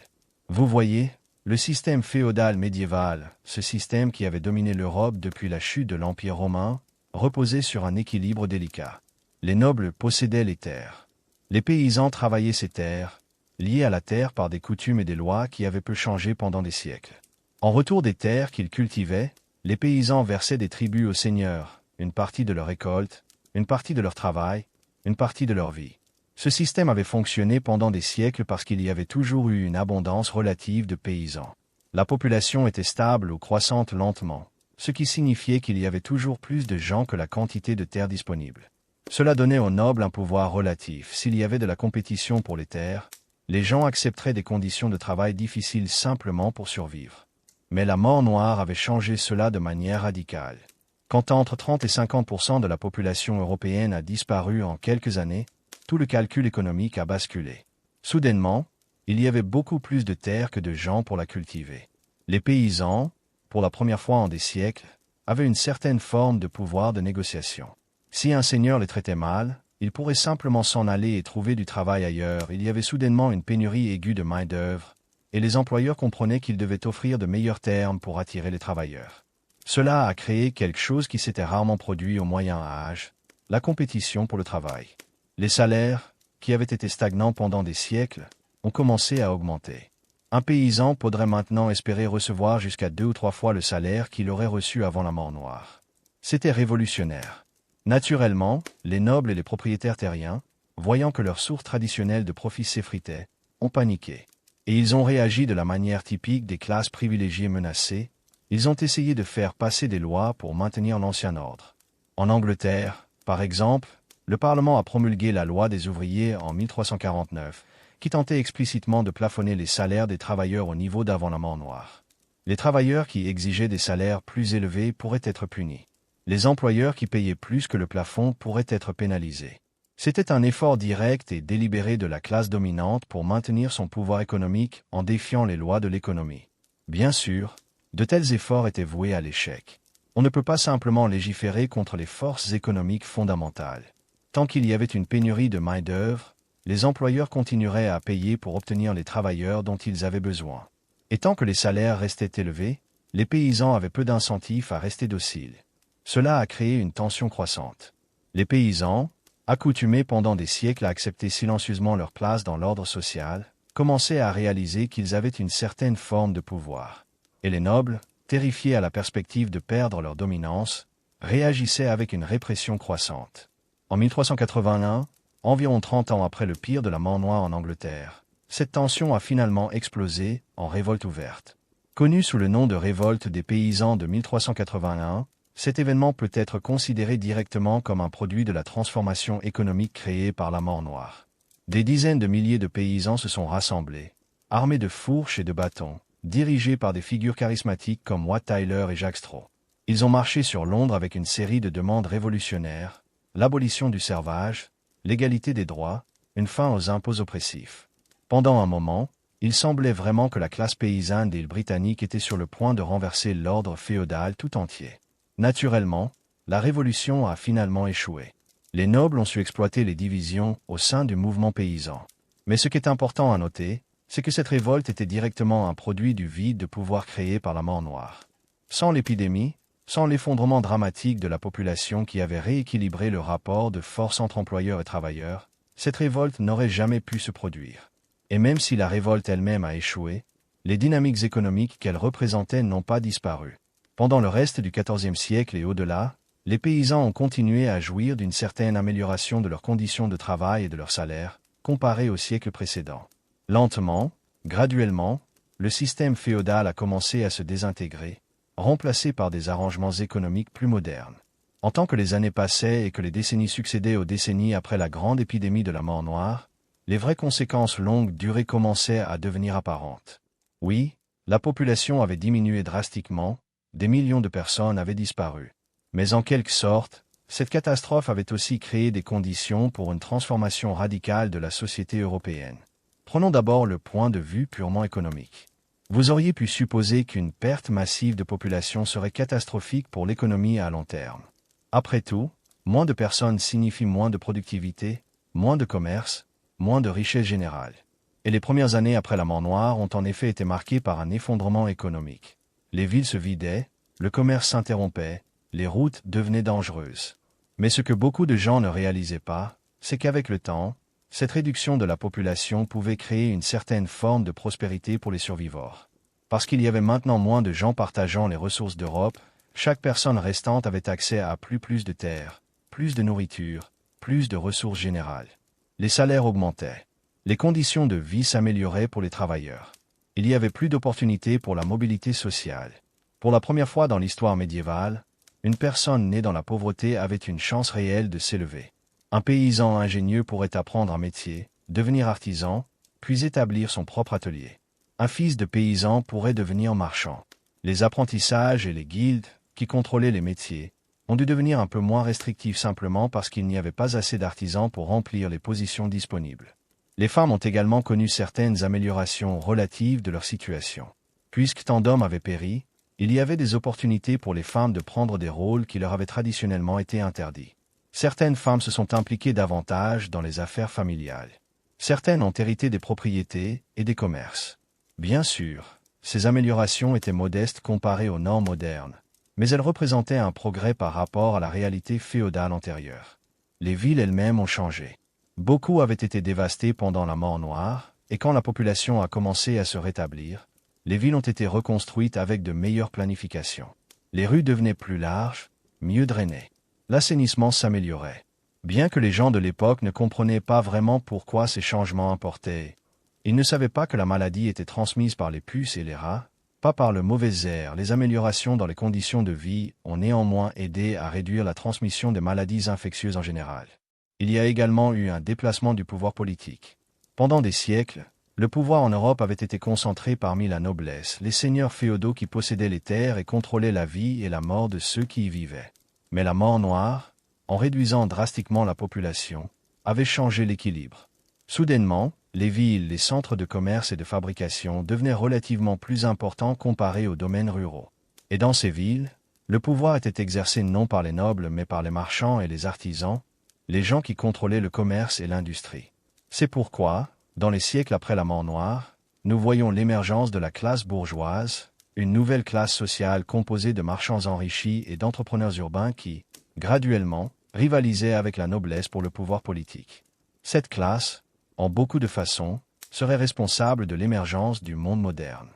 Vous voyez, le système féodal médiéval, ce système qui avait dominé l'Europe depuis la chute de l'Empire romain, reposait sur un équilibre délicat. Les nobles possédaient les terres. Les paysans travaillaient ces terres, liés à la terre par des coutumes et des lois qui avaient peu changé pendant des siècles. En retour des terres qu'ils cultivaient, les paysans versaient des tributs aux seigneurs, une partie de leur récolte, une partie de leur travail, une partie de leur vie. Ce système avait fonctionné pendant des siècles parce qu'il y avait toujours eu une abondance relative de paysans. La population était stable ou croissante lentement, ce qui signifiait qu'il y avait toujours plus de gens que la quantité de terres disponibles. Cela donnait aux nobles un pouvoir relatif. S'il y avait de la compétition pour les terres, les gens accepteraient des conditions de travail difficiles simplement pour survivre. Mais la mort noire avait changé cela de manière radicale. Quand entre 30 et 50% de la population européenne a disparu en quelques années, tout le calcul économique a basculé. Soudainement, il y avait beaucoup plus de terres que de gens pour la cultiver. Les paysans, pour la première fois en des siècles, avaient une certaine forme de pouvoir de négociation. Si un seigneur les traitait mal, il pourrait simplement s'en aller et trouver du travail ailleurs. Il y avait soudainement une pénurie aiguë de main-d'œuvre, et les employeurs comprenaient qu'ils devaient offrir de meilleurs termes pour attirer les travailleurs. Cela a créé quelque chose qui s'était rarement produit au Moyen Âge, la compétition pour le travail. Les salaires, qui avaient été stagnants pendant des siècles, ont commencé à augmenter. Un paysan pourrait maintenant espérer recevoir jusqu'à 2 ou 3 fois le salaire qu'il aurait reçu avant la mort noire. C'était révolutionnaire. Naturellement, les nobles et les propriétaires terriens, voyant que leur source traditionnelle de profit s'effritait, ont paniqué. Et ils ont réagi de la manière typique des classes privilégiées menacées. Ils ont essayé de faire passer des lois pour maintenir l'ancien ordre. En Angleterre, par exemple, le Parlement a promulgué la loi des ouvriers en 1349, qui tentait explicitement de plafonner les salaires des travailleurs au niveau d'avant la mort noire. Les travailleurs qui exigeaient des salaires plus élevés pourraient être punis. Les employeurs qui payaient plus que le plafond pourraient être pénalisés. C'était un effort direct et délibéré de la classe dominante pour maintenir son pouvoir économique en défiant les lois de l'économie. Bien sûr, de tels efforts étaient voués à l'échec. On ne peut pas simplement légiférer contre les forces économiques fondamentales. Tant qu'il y avait une pénurie de main-d'œuvre, les employeurs continueraient à payer pour obtenir les travailleurs dont ils avaient besoin. Et tant que les salaires restaient élevés, les paysans avaient peu d'incentifs à rester dociles. Cela a créé une tension croissante. Les paysans, accoutumés pendant des siècles à accepter silencieusement leur place dans l'ordre social, commençaient à réaliser qu'ils avaient une certaine forme de pouvoir. Et les nobles, terrifiés à la perspective de perdre leur dominance, réagissaient avec une répression croissante. En 1381, environ 30 ans après le pire de la mort noire en Angleterre, cette tension a finalement explosé en révolte ouverte. Connue sous le nom de révolte des paysans de 1381, cet événement peut être considéré directement comme un produit de la transformation économique créée par la mort noire. Des dizaines de milliers de paysans se sont rassemblés, armés de fourches et de bâtons, dirigés par des figures charismatiques comme Wat Tyler et Jacques Straw. Ils ont marché sur Londres avec une série de demandes révolutionnaires, l'abolition du servage, l'égalité des droits, une fin aux impôts oppressifs. Pendant un moment, il semblait vraiment que la classe paysanne des îles britanniques était sur le point de renverser l'ordre féodal tout entier. Naturellement, la révolution a finalement échoué. Les nobles ont su exploiter les divisions au sein du mouvement paysan. Mais ce qui est important à noter, c'est que cette révolte était directement un produit du vide de pouvoir créé par la mort noire. Sans l'épidémie, sans l'effondrement dramatique de la population qui avait rééquilibré le rapport de force entre employeurs et travailleurs, cette révolte n'aurait jamais pu se produire. Et même si la révolte elle-même a échoué, les dynamiques économiques qu'elle représentait n'ont pas disparu. Pendant le reste du XIVe siècle et au-delà, les paysans ont continué à jouir d'une certaine amélioration de leurs conditions de travail et de leurs salaires, comparés au siècle précédent. Lentement, graduellement, le système féodal a commencé à se désintégrer, remplacé par des arrangements économiques plus modernes. En tant que les années passaient et que les décennies succédaient aux décennies après la grande épidémie de la mort noire, les vraies conséquences longue durée commençaient à devenir apparentes. Oui, la population avait diminué drastiquement, des millions de personnes avaient disparu. Mais en quelque sorte, cette catastrophe avait aussi créé des conditions pour une transformation radicale de la société européenne. Prenons d'abord le point de vue purement économique. Vous auriez pu supposer qu'une perte massive de population serait catastrophique pour l'économie à long terme. Après tout, moins de personnes signifie moins de productivité, moins de commerce, moins de richesse générale. Et les premières années après la mort noire ont en effet été marquées par un effondrement économique. Les villes se vidaient, le commerce s'interrompait, les routes devenaient dangereuses. Mais ce que beaucoup de gens ne réalisaient pas, c'est qu'avec le temps, cette réduction de la population pouvait créer une certaine forme de prospérité pour les survivors. Parce qu'il y avait maintenant moins de gens partageant les ressources d'Europe, chaque personne restante avait accès à plus de terres, plus de nourriture, plus de ressources générales. Les salaires augmentaient. Les conditions de vie s'amélioraient pour les travailleurs. Il y avait plus d'opportunités pour la mobilité sociale. Pour la première fois dans l'histoire médiévale, une personne née dans la pauvreté avait une chance réelle de s'élever. Un paysan ingénieux pourrait apprendre un métier, devenir artisan, puis établir son propre atelier. Un fils de paysan pourrait devenir marchand. Les apprentissages et les guildes, qui contrôlaient les métiers, ont dû devenir un peu moins restrictifs simplement parce qu'il n'y avait pas assez d'artisans pour remplir les positions disponibles. Les femmes ont également connu certaines améliorations relatives de leur situation. Puisque tant d'hommes avaient péri, il y avait des opportunités pour les femmes de prendre des rôles qui leur avaient traditionnellement été interdits. Certaines femmes se sont impliquées davantage dans les affaires familiales. Certaines ont hérité des propriétés et des commerces. Bien sûr, ces améliorations étaient modestes comparées aux normes modernes, mais elles représentaient un progrès par rapport à la réalité féodale antérieure. Les villes elles-mêmes ont changé. Beaucoup avaient été dévastées pendant la mort noire, et quand la population a commencé à se rétablir, les villes ont été reconstruites avec de meilleures planifications. Les rues devenaient plus larges, mieux drainées. L'assainissement s'améliorait. Bien que les gens de l'époque ne comprenaient pas vraiment pourquoi ces changements importaient, ils ne savaient pas que la maladie était transmise par les puces et les rats, pas par le mauvais air. Les améliorations dans les conditions de vie ont néanmoins aidé à réduire la transmission des maladies infectieuses en général. Il y a également eu un déplacement du pouvoir politique. Pendant des siècles, le pouvoir en Europe avait été concentré parmi la noblesse, les seigneurs féodaux qui possédaient les terres et contrôlaient la vie et la mort de ceux qui y vivaient. Mais la mort noire, en réduisant drastiquement la population, avait changé l'équilibre. Soudainement, les villes, les centres de commerce et de fabrication devenaient relativement plus importants comparés aux domaines ruraux. Et dans ces villes, le pouvoir était exercé non par les nobles mais par les marchands et les artisans, les gens qui contrôlaient le commerce et l'industrie. C'est pourquoi, dans les siècles après la mort noire, nous voyons l'émergence de la classe bourgeoise, une nouvelle classe sociale composée de marchands enrichis et d'entrepreneurs urbains qui, graduellement, rivalisaient avec la noblesse pour le pouvoir politique. Cette classe, en beaucoup de façons, serait responsable de l'émergence du monde moderne.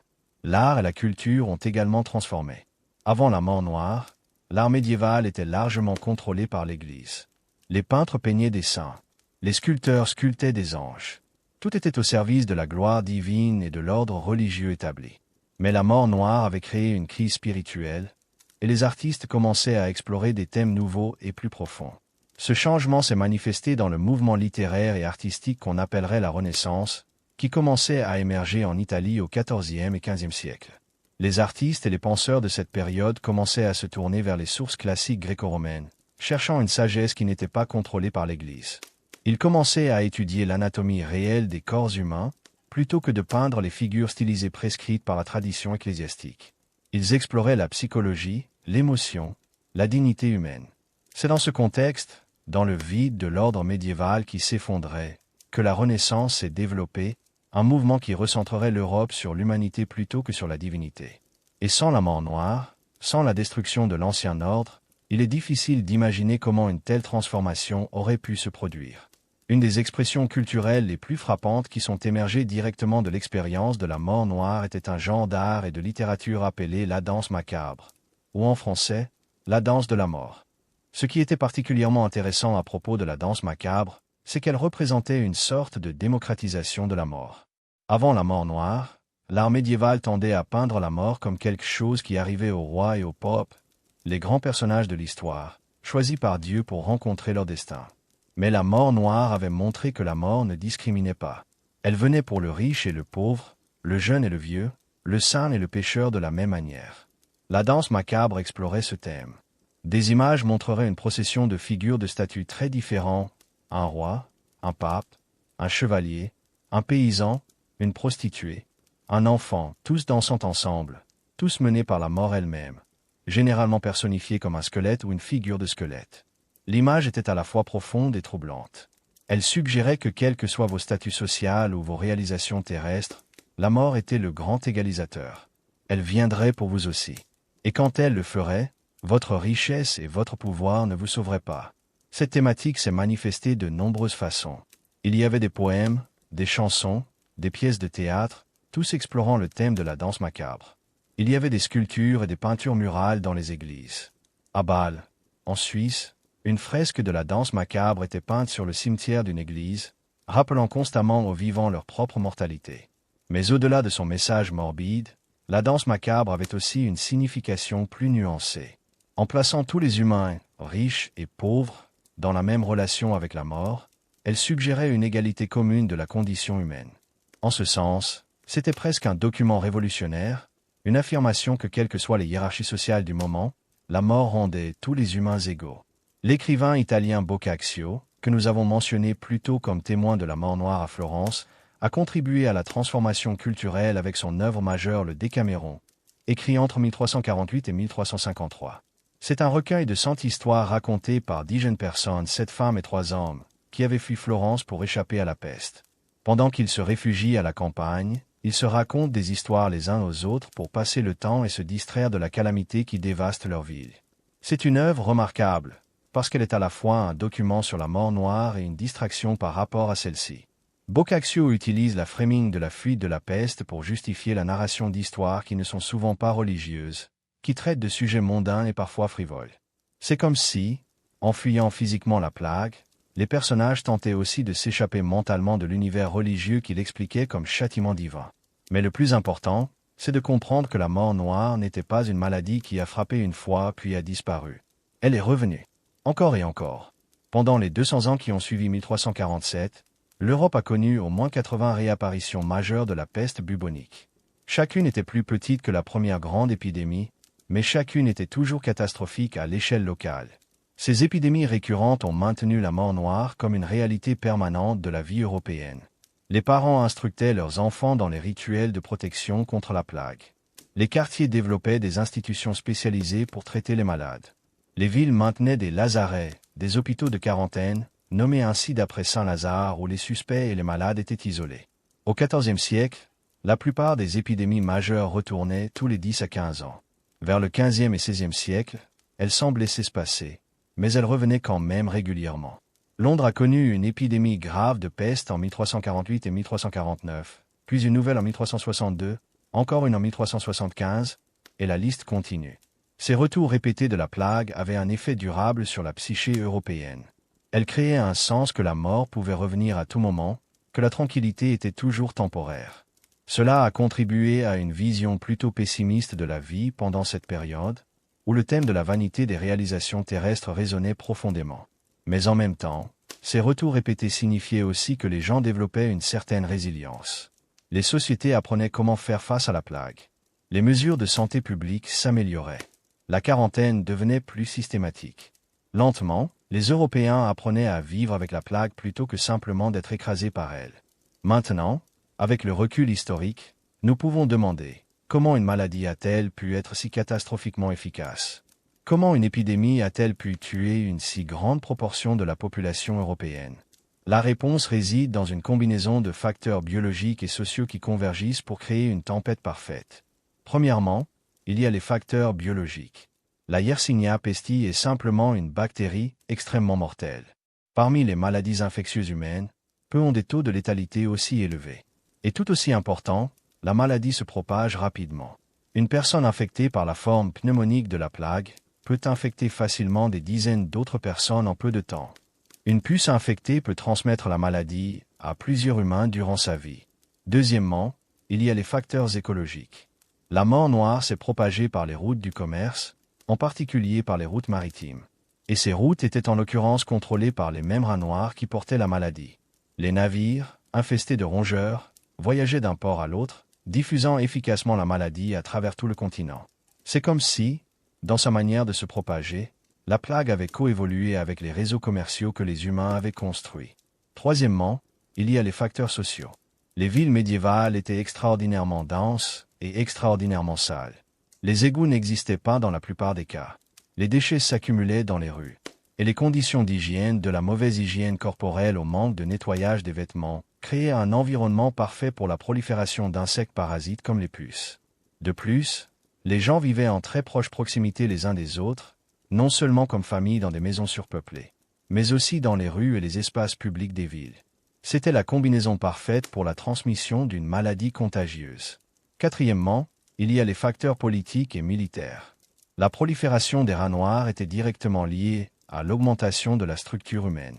L'art et la culture ont également transformé. Avant la mort noire, l'art médiéval était largement contrôlé par l'Église. Les peintres peignaient des saints. Les sculpteurs sculptaient des anges. Tout était au service de la gloire divine et de l'ordre religieux établi. Mais la mort noire avait créé une crise spirituelle, et les artistes commençaient à explorer des thèmes nouveaux et plus profonds. Ce changement s'est manifesté dans le mouvement littéraire et artistique qu'on appellerait la Renaissance, qui commençait à émerger en Italie au XIVe et XVe siècle. Les artistes et les penseurs de cette période commençaient à se tourner vers les sources classiques gréco-romaines, cherchant une sagesse qui n'était pas contrôlée par l'Église. Ils commençaient à étudier l'anatomie réelle des corps humains, plutôt que de peindre les figures stylisées prescrites par la tradition ecclésiastique. Ils exploraient la psychologie, l'émotion, la dignité humaine. C'est dans ce contexte, dans le vide de l'ordre médiéval qui s'effondrait, que la Renaissance s'est développée, un mouvement qui recentrerait l'Europe sur l'humanité plutôt que sur la divinité. Et sans la mort noire, sans la destruction de l'ancien ordre, il est difficile d'imaginer comment une telle transformation aurait pu se produire. Une des expressions culturelles les plus frappantes qui sont émergées directement de l'expérience de la mort noire était un genre d'art et de littérature appelé la danse macabre, ou en français, la danse de la mort. Ce qui était particulièrement intéressant à propos de la danse macabre, c'est qu'elle représentait une sorte de démocratisation de la mort. Avant la mort noire, l'art médiéval tendait à peindre la mort comme quelque chose qui arrivait aux rois et aux popes, les grands personnages de l'histoire, choisis par Dieu pour rencontrer leur destin. Mais la mort noire avait montré que la mort ne discriminait pas. Elle venait pour le riche et le pauvre, le jeune et le vieux, le saint et le pécheur de la même manière. La danse macabre explorait ce thème. Des images montreraient une procession de figures de statuts très différents, un roi, un pape, un chevalier, un paysan, une prostituée, un enfant, tous dansant ensemble, tous menés par la mort elle-même, généralement personnifiée comme un squelette ou une figure de squelette. L'image était à la fois profonde et troublante. Elle suggérait que quel que soient vos statuts sociaux ou vos réalisations terrestres, la mort était le grand égalisateur. Elle viendrait pour vous aussi. Et quand elle le ferait, votre richesse et votre pouvoir ne vous sauveraient pas. Cette thématique s'est manifestée de nombreuses façons. Il y avait des poèmes, des chansons, des pièces de théâtre, tous explorant le thème de la danse macabre. Il y avait des sculptures et des peintures murales dans les églises. À Bâle, en Suisse, une fresque de la danse macabre était peinte sur le cimetière d'une église, rappelant constamment aux vivants leur propre mortalité. Mais au-delà de son message morbide, la danse macabre avait aussi une signification plus nuancée. En plaçant tous les humains, riches et pauvres, dans la même relation avec la mort, elle suggérait une égalité commune de la condition humaine. En ce sens, c'était presque un document révolutionnaire, une affirmation que quelles que soient les hiérarchies sociales du moment, la mort rendait tous les humains égaux. L'écrivain italien Boccaccio, que nous avons mentionné plus tôt comme témoin de la mort noire à Florence, a contribué à la transformation culturelle avec son œuvre majeure Le Décaméron, écrit entre 1348 et 1353. C'est un recueil de 100 histoires racontées par 10 jeunes personnes, 7 femmes et 3 hommes, qui avaient fui Florence pour échapper à la peste. Pendant qu'ils se réfugient à la campagne, ils se racontent des histoires les uns aux autres pour passer le temps et se distraire de la calamité qui dévaste leur ville. C'est une œuvre remarquable, parce qu'elle est à la fois un document sur la mort noire et une distraction par rapport à celle-ci. Boccaccio utilise la framing de la fuite de la peste pour justifier la narration d'histoires qui ne sont souvent pas religieuses, qui traitent de sujets mondains et parfois frivoles. C'est comme si, en fuyant physiquement la plague, les personnages tentaient aussi de s'échapper mentalement de l'univers religieux qu'il expliquait comme châtiment divin. Mais le plus important, c'est de comprendre que la mort noire n'était pas une maladie qui a frappé une fois puis a disparu. Elle est revenue. Encore et encore. Pendant les 200 ans qui ont suivi 1347, l'Europe a connu au moins 80 réapparitions majeures de la peste bubonique. Chacune était plus petite que la première grande épidémie, mais chacune était toujours catastrophique à l'échelle locale. Ces épidémies récurrentes ont maintenu la mort noire comme une réalité permanente de la vie européenne. Les parents instructaient leurs enfants dans les rituels de protection contre la plague. Les quartiers développaient des institutions spécialisées pour traiter les malades. Les villes maintenaient des lazarets, des hôpitaux de quarantaine, nommés ainsi d'après Saint-Lazare où les suspects et les malades étaient isolés. Au XIVe siècle, la plupart des épidémies majeures retournaient tous les 10 à 15 ans. Vers le XVe et XVIe siècle, elles semblaient s'espacer, mais elles revenaient quand même régulièrement. Londres a connu une épidémie grave de peste en 1348 et 1349, puis une nouvelle en 1362, encore une en 1375, et la liste continue. Ces retours répétés de la plague avaient un effet durable sur la psyché européenne. Elle créait un sens que la mort pouvait revenir à tout moment, que la tranquillité était toujours temporaire. Cela a contribué à une vision plutôt pessimiste de la vie pendant cette période, où le thème de la vanité des réalisations terrestres résonnait profondément. Mais en même temps, ces retours répétés signifiaient aussi que les gens développaient une certaine résilience. Les sociétés apprenaient comment faire face à la plague. Les mesures de santé publique s'amélioraient. La quarantaine devenait plus systématique. Lentement, les Européens apprenaient à vivre avec la plague plutôt que simplement d'être écrasés par elle. Maintenant, avec le recul historique, nous pouvons demander comment une maladie a-t-elle pu être si catastrophiquement efficace? Comment une épidémie a-t-elle pu tuer une si grande proportion de la population européenne? La réponse réside dans une combinaison de facteurs biologiques et sociaux qui convergissent pour créer une tempête parfaite. Premièrement, il y a les facteurs biologiques. La Yersinia pestis est simplement une bactérie extrêmement mortelle. Parmi les maladies infectieuses humaines, peu ont des taux de létalité aussi élevés. Et tout aussi important, la maladie se propage rapidement. Une personne infectée par la forme pneumonique de la plague peut infecter facilement des dizaines d'autres personnes en peu de temps. Une puce infectée peut transmettre la maladie à plusieurs humains durant sa vie. Deuxièmement, il y a les facteurs écologiques. La mort noire s'est propagée par les routes du commerce, en particulier par les routes maritimes. Et ces routes étaient en l'occurrence contrôlées par les mêmes rats noirs qui portaient la maladie. Les navires, infestés de rongeurs, voyageaient d'un port à l'autre, diffusant efficacement la maladie à travers tout le continent. C'est comme si, dans sa manière de se propager, la plague avait coévolué avec les réseaux commerciaux que les humains avaient construits. Troisièmement, il y a les facteurs sociaux. Les villes médiévales étaient extraordinairement denses et extraordinairement sales. Les égouts n'existaient pas dans la plupart des cas. Les déchets s'accumulaient dans les rues. Et les conditions d'hygiène, de la mauvaise hygiène corporelle au manque de nettoyage des vêtements, créaient un environnement parfait pour la prolifération d'insectes parasites comme les puces. De plus, les gens vivaient en très proche proximité les uns des autres, non seulement comme famille dans des maisons surpeuplées, mais aussi dans les rues et les espaces publics des villes. C'était la combinaison parfaite pour la transmission d'une maladie contagieuse. Quatrièmement, il y a les facteurs politiques et militaires. La prolifération des rats noirs était directement liée à l'augmentation de la structure humaine.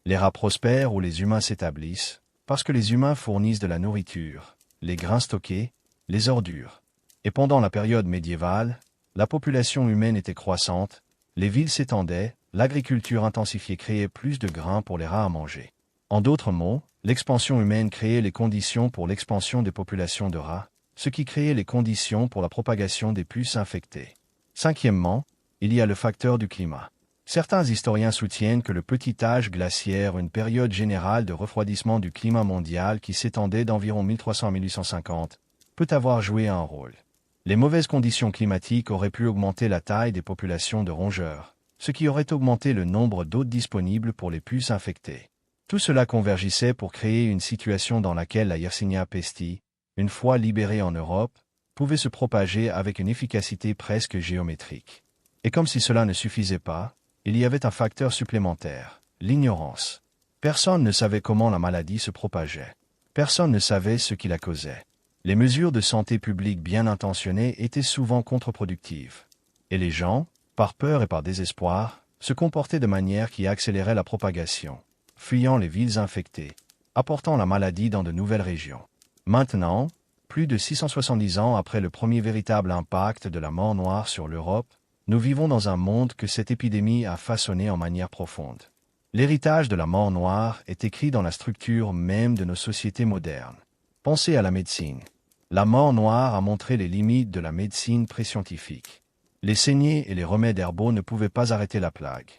Les rats prospèrent où les humains s'établissent, parce que les humains fournissent de la nourriture, les grains stockés, les ordures. Et pendant la période médiévale, la population humaine était croissante, les villes s'étendaient, l'agriculture intensifiée créait plus de grains pour les rats à manger. En d'autres mots, l'expansion humaine créait les conditions pour l'expansion des populations de rats, ce qui créait les conditions pour la propagation des puces infectées. Cinquièmement, il y a le facteur du climat. Certains historiens soutiennent que le petit âge glaciaire, une période générale de refroidissement du climat mondial qui s'étendait d'environ 1300 à 1850, peut avoir joué un rôle. Les mauvaises conditions climatiques auraient pu augmenter la taille des populations de rongeurs, ce qui aurait augmenté le nombre d'hôtes disponibles pour les puces infectées. Tout cela convergissait pour créer une situation dans laquelle la Yersinia pestis, une fois libérée en Europe, pouvait se propager avec une efficacité presque géométrique. Et comme si cela ne suffisait pas, il y avait un facteur supplémentaire, l'ignorance. Personne ne savait comment la maladie se propageait. Personne ne savait ce qui la causait. Les mesures de santé publique bien intentionnées étaient souvent contre-productives. Et les gens, par peur et par désespoir, se comportaient de manière qui accélérait la propagation, fuyant les villes infectées, apportant la maladie dans de nouvelles régions. Maintenant, plus de 670 ans après le premier véritable impact de la mort noire sur l'Europe, nous vivons dans un monde que cette épidémie a façonné en manière profonde. L'héritage de la mort noire est écrit dans la structure même de nos sociétés modernes. Pensez à la médecine. La mort noire a montré les limites de la médecine préscientifique. Les saignées et les remèdes herbaux ne pouvaient pas arrêter la plague.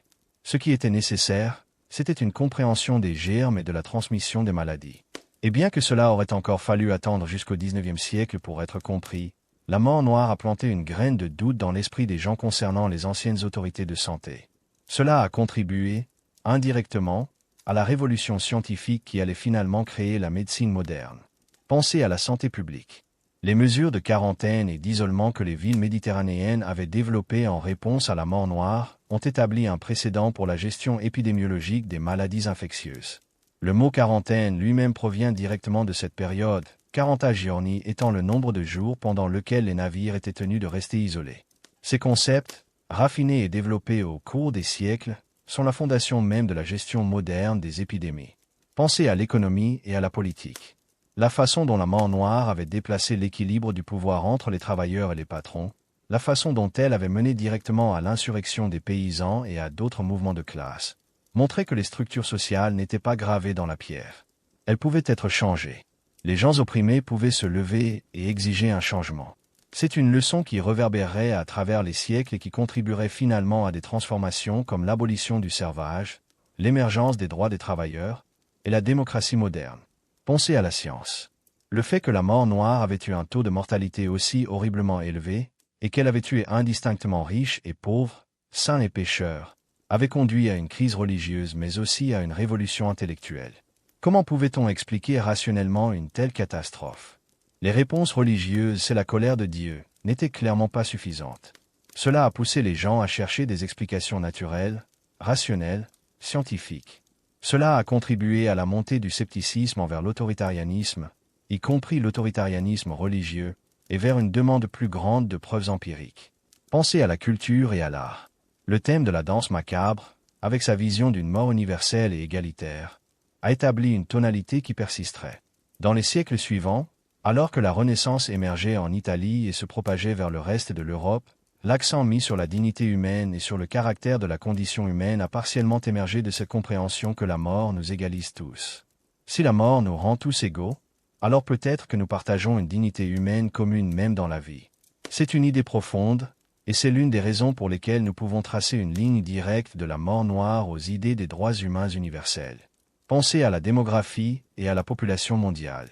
Ce qui était nécessaire, c'était une compréhension des germes et de la transmission des maladies. Et bien que cela aurait encore fallu attendre jusqu'au XIXe siècle pour être compris, la mort noire a planté une graine de doute dans l'esprit des gens concernant les anciennes autorités de santé. Cela a contribué, indirectement, à la révolution scientifique qui allait finalement créer la médecine moderne. Pensez à la santé publique. Les mesures de quarantaine et d'isolement que les villes méditerranéennes avaient développées en réponse à la mort noire ont établi un précédent pour la gestion épidémiologique des maladies infectieuses. Le mot quarantaine lui-même provient directement de cette période, 40 giorni étant le nombre de jours pendant lequel les navires étaient tenus de rester isolés. Ces concepts, raffinés et développés au cours des siècles, sont la fondation même de la gestion moderne des épidémies. Pensez à l'économie et à la politique. La façon dont la mort noire avait déplacé l'équilibre du pouvoir entre les travailleurs et les patrons, la façon dont elle avait mené directement à l'insurrection des paysans et à d'autres mouvements de classe, montrait que les structures sociales n'étaient pas gravées dans la pierre. Elles pouvaient être changées. Les gens opprimés pouvaient se lever et exiger un changement. C'est une leçon qui reverbérerait à travers les siècles et qui contribuerait finalement à des transformations comme l'abolition du servage, l'émergence des droits des travailleurs et la démocratie moderne. Pensez à la science. Le fait que la mort noire avait eu un taux de mortalité aussi horriblement élevé, et qu'elle avait tué indistinctement riches et pauvres, saints et pécheurs, avait conduit à une crise religieuse mais aussi à une révolution intellectuelle. Comment pouvait-on expliquer rationnellement une telle catastrophe? Les réponses religieuses, c'est la colère de Dieu, n'étaient clairement pas suffisantes. Cela a poussé les gens à chercher des explications naturelles, rationnelles, scientifiques. Cela a contribué à la montée du scepticisme envers l'autoritarianisme, y compris l'autoritarianisme religieux, et vers une demande plus grande de preuves empiriques. Pensez à la culture et à l'art. Le thème de la danse macabre, avec sa vision d'une mort universelle et égalitaire, a établi une tonalité qui persisterait. Dans les siècles suivants, alors que la Renaissance émergeait en Italie et se propageait vers le reste de l'Europe, l'accent mis sur la dignité humaine et sur le caractère de la condition humaine a partiellement émergé de cette compréhension que la mort nous égalise tous. Si la mort nous rend tous égaux, alors peut-être que nous partageons une dignité humaine commune même dans la vie. C'est une idée profonde, et c'est l'une des raisons pour lesquelles nous pouvons tracer une ligne directe de la mort noire aux idées des droits humains universels. Pensez à la démographie et à la population mondiale.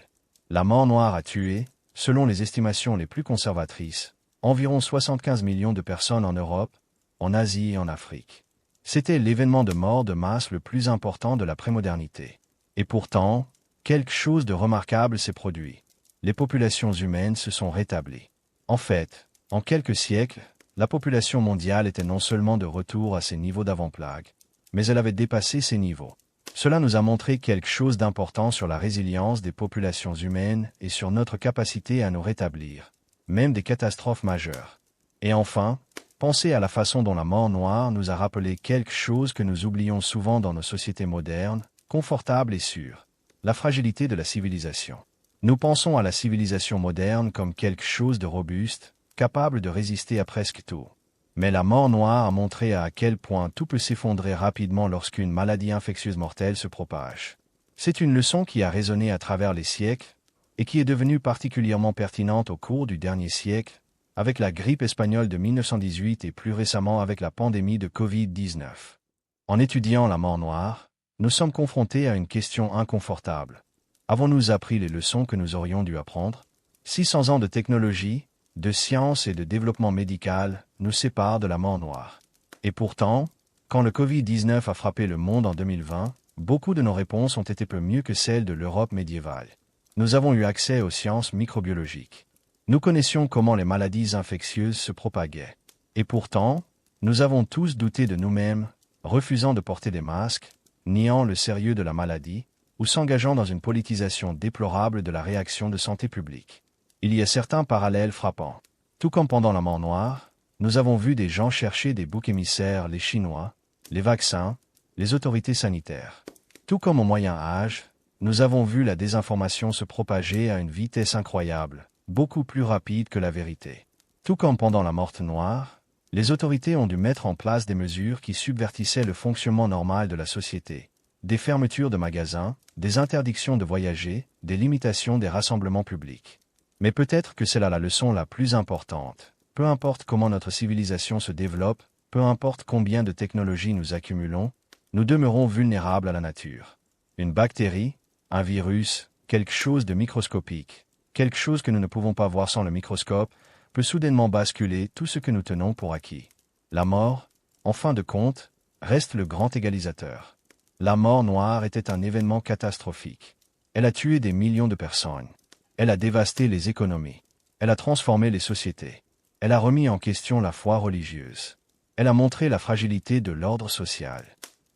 La mort noire a tué, selon les estimations les plus conservatrices, environ 75 millions de personnes en Europe, en Asie et en Afrique. C'était l'événement de mort de masse le plus important de la prémodernité. Et pourtant, quelque chose de remarquable s'est produit. Les populations humaines se sont rétablies. En fait, en quelques siècles, la population mondiale était non seulement de retour à ses niveaux d'avant-plague, mais elle avait dépassé ces niveaux. Cela nous a montré quelque chose d'important sur la résilience des populations humaines et sur notre capacité à nous rétablir, même des catastrophes majeures. Et enfin, pensez à la façon dont la mort noire nous a rappelé quelque chose que nous oublions souvent dans nos sociétés modernes, confortables et sûres, la fragilité de la civilisation. Nous pensons à la civilisation moderne comme quelque chose de robuste, capable de résister à presque tout. Mais la mort noire a montré à quel point tout peut s'effondrer rapidement lorsqu'une maladie infectieuse mortelle se propage. C'est une leçon qui a résonné à travers les siècles, et qui est devenue particulièrement pertinente au cours du dernier siècle, avec la grippe espagnole de 1918 et plus récemment avec la pandémie de Covid-19. En étudiant la mort noire, nous sommes confrontés à une question inconfortable. Avons-nous appris les leçons que nous aurions dû apprendre? 600 ans de technologie, de science et de développement médical nous séparent de la mort noire. Et pourtant, quand le Covid-19 a frappé le monde en 2020, beaucoup de nos réponses ont été peu mieux que celles de l'Europe médiévale. Nous avons eu accès aux sciences microbiologiques. Nous connaissions comment les maladies infectieuses se propagaient. Et pourtant, nous avons tous douté de nous-mêmes, refusant de porter des masques, niant le sérieux de la maladie, ou s'engageant dans une politisation déplorable de la réaction de santé publique. Il y a certains parallèles frappants. Tout comme pendant la mort noire, nous avons vu des gens chercher des boucs émissaires, les Chinois, les vaccins, les autorités sanitaires. Tout comme au Moyen Âge, nous avons vu la désinformation se propager à une vitesse incroyable, beaucoup plus rapide que la vérité. Tout comme pendant la mort noire, les autorités ont dû mettre en place des mesures qui subvertissaient le fonctionnement normal de la société. Des fermetures de magasins, des interdictions de voyager, des limitations des rassemblements publics. Mais peut-être que c'est là la leçon la plus importante. peu importe comment notre civilisation se développe, peu importe combien de technologies nous accumulons, nous demeurons vulnérables à la nature. Une bactérie, un virus, quelque chose de microscopique, quelque chose que nous ne pouvons pas voir sans le microscope, peut soudainement basculer tout ce que nous tenons pour acquis. La mort, en fin de compte, reste le grand égalisateur. La mort noire était un événement catastrophique. Elle a tué des millions de personnes. Elle a dévasté les économies. Elle a transformé les sociétés. Elle a remis en question la foi religieuse. Elle a montré la fragilité de l'ordre social.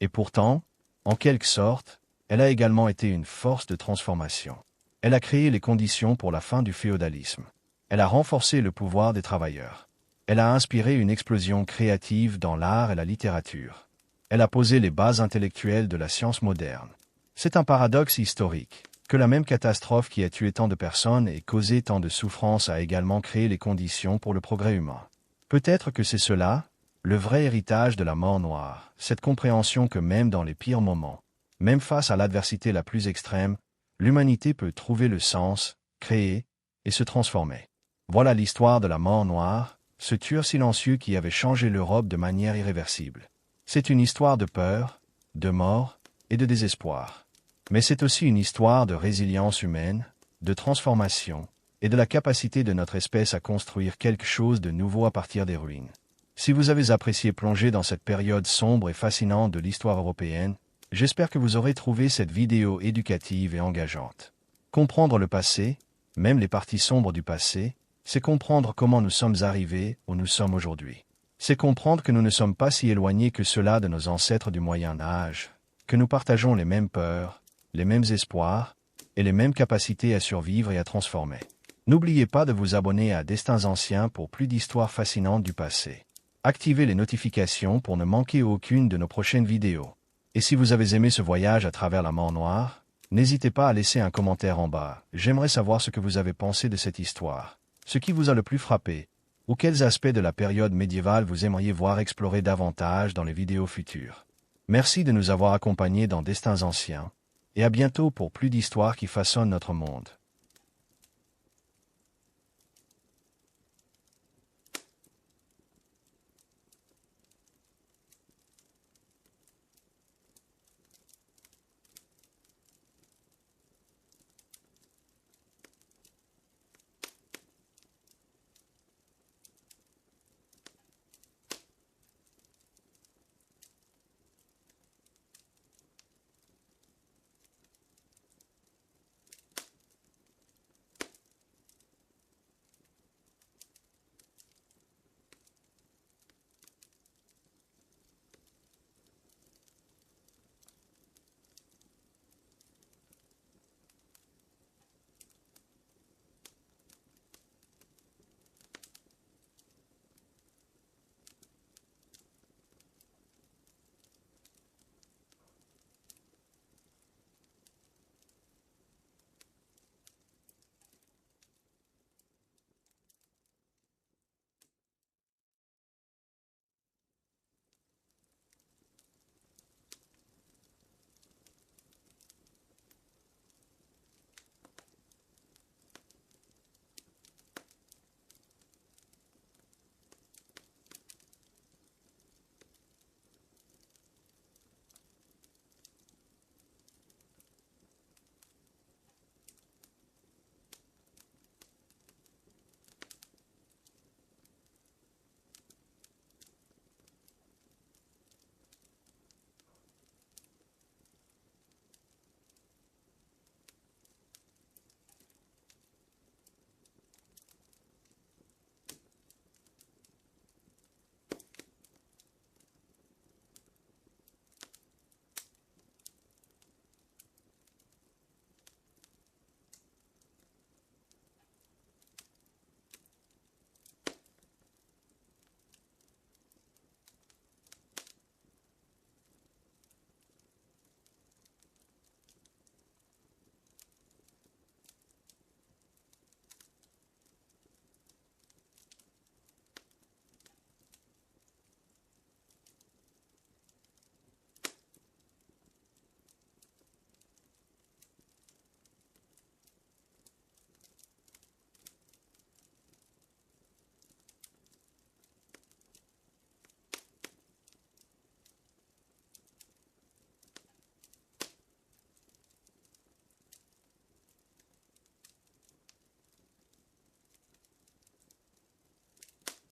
Et pourtant, en quelque sorte, elle a également été une force de transformation. Elle a créé les conditions pour la fin du féodalisme. Elle a renforcé le pouvoir des travailleurs. Elle a inspiré une explosion créative dans l'art et la littérature. Elle a posé les bases intellectuelles de la science moderne. C'est un paradoxe historique, que la même catastrophe qui a tué tant de personnes et causé tant de souffrances a également créé les conditions pour le progrès humain. Peut-être que c'est cela, le vrai héritage de la mort noire, cette compréhension que même dans les pires moments, même face à l'adversité la plus extrême, l'humanité peut trouver le sens, créer et se transformer. Voilà l'histoire de la mort noire, ce tueur silencieux qui avait changé l'Europe de manière irréversible. C'est une histoire de peur, de mort et de désespoir. Mais c'est aussi une histoire de résilience humaine, de transformation et de la capacité de notre espèce à construire quelque chose de nouveau à partir des ruines. Si vous avez apprécié plonger dans cette période sombre et fascinante de l'histoire européenne, j'espère que vous aurez trouvé cette vidéo éducative et engageante. Comprendre le passé, même les parties sombres du passé, c'est comprendre comment nous sommes arrivés où nous sommes aujourd'hui. C'est comprendre que nous ne sommes pas si éloignés que cela de nos ancêtres du Moyen Âge, que nous partageons les mêmes peurs, les mêmes espoirs et les mêmes capacités à survivre et à transformer. N'oubliez pas de vous abonner à Destins Anciens pour plus d'histoires fascinantes du passé. Activez les notifications pour ne manquer aucune de nos prochaines vidéos. Et si vous avez aimé ce voyage à travers la mort noire, n'hésitez pas à laisser un commentaire en bas. J'aimerais savoir ce que vous avez pensé de cette histoire, ce qui vous a le plus frappé, ou quels aspects de la période médiévale vous aimeriez voir explorer davantage dans les vidéos futures. Merci de nous avoir accompagnés dans Destins Anciens, et à bientôt pour plus d'histoires qui façonnent notre monde.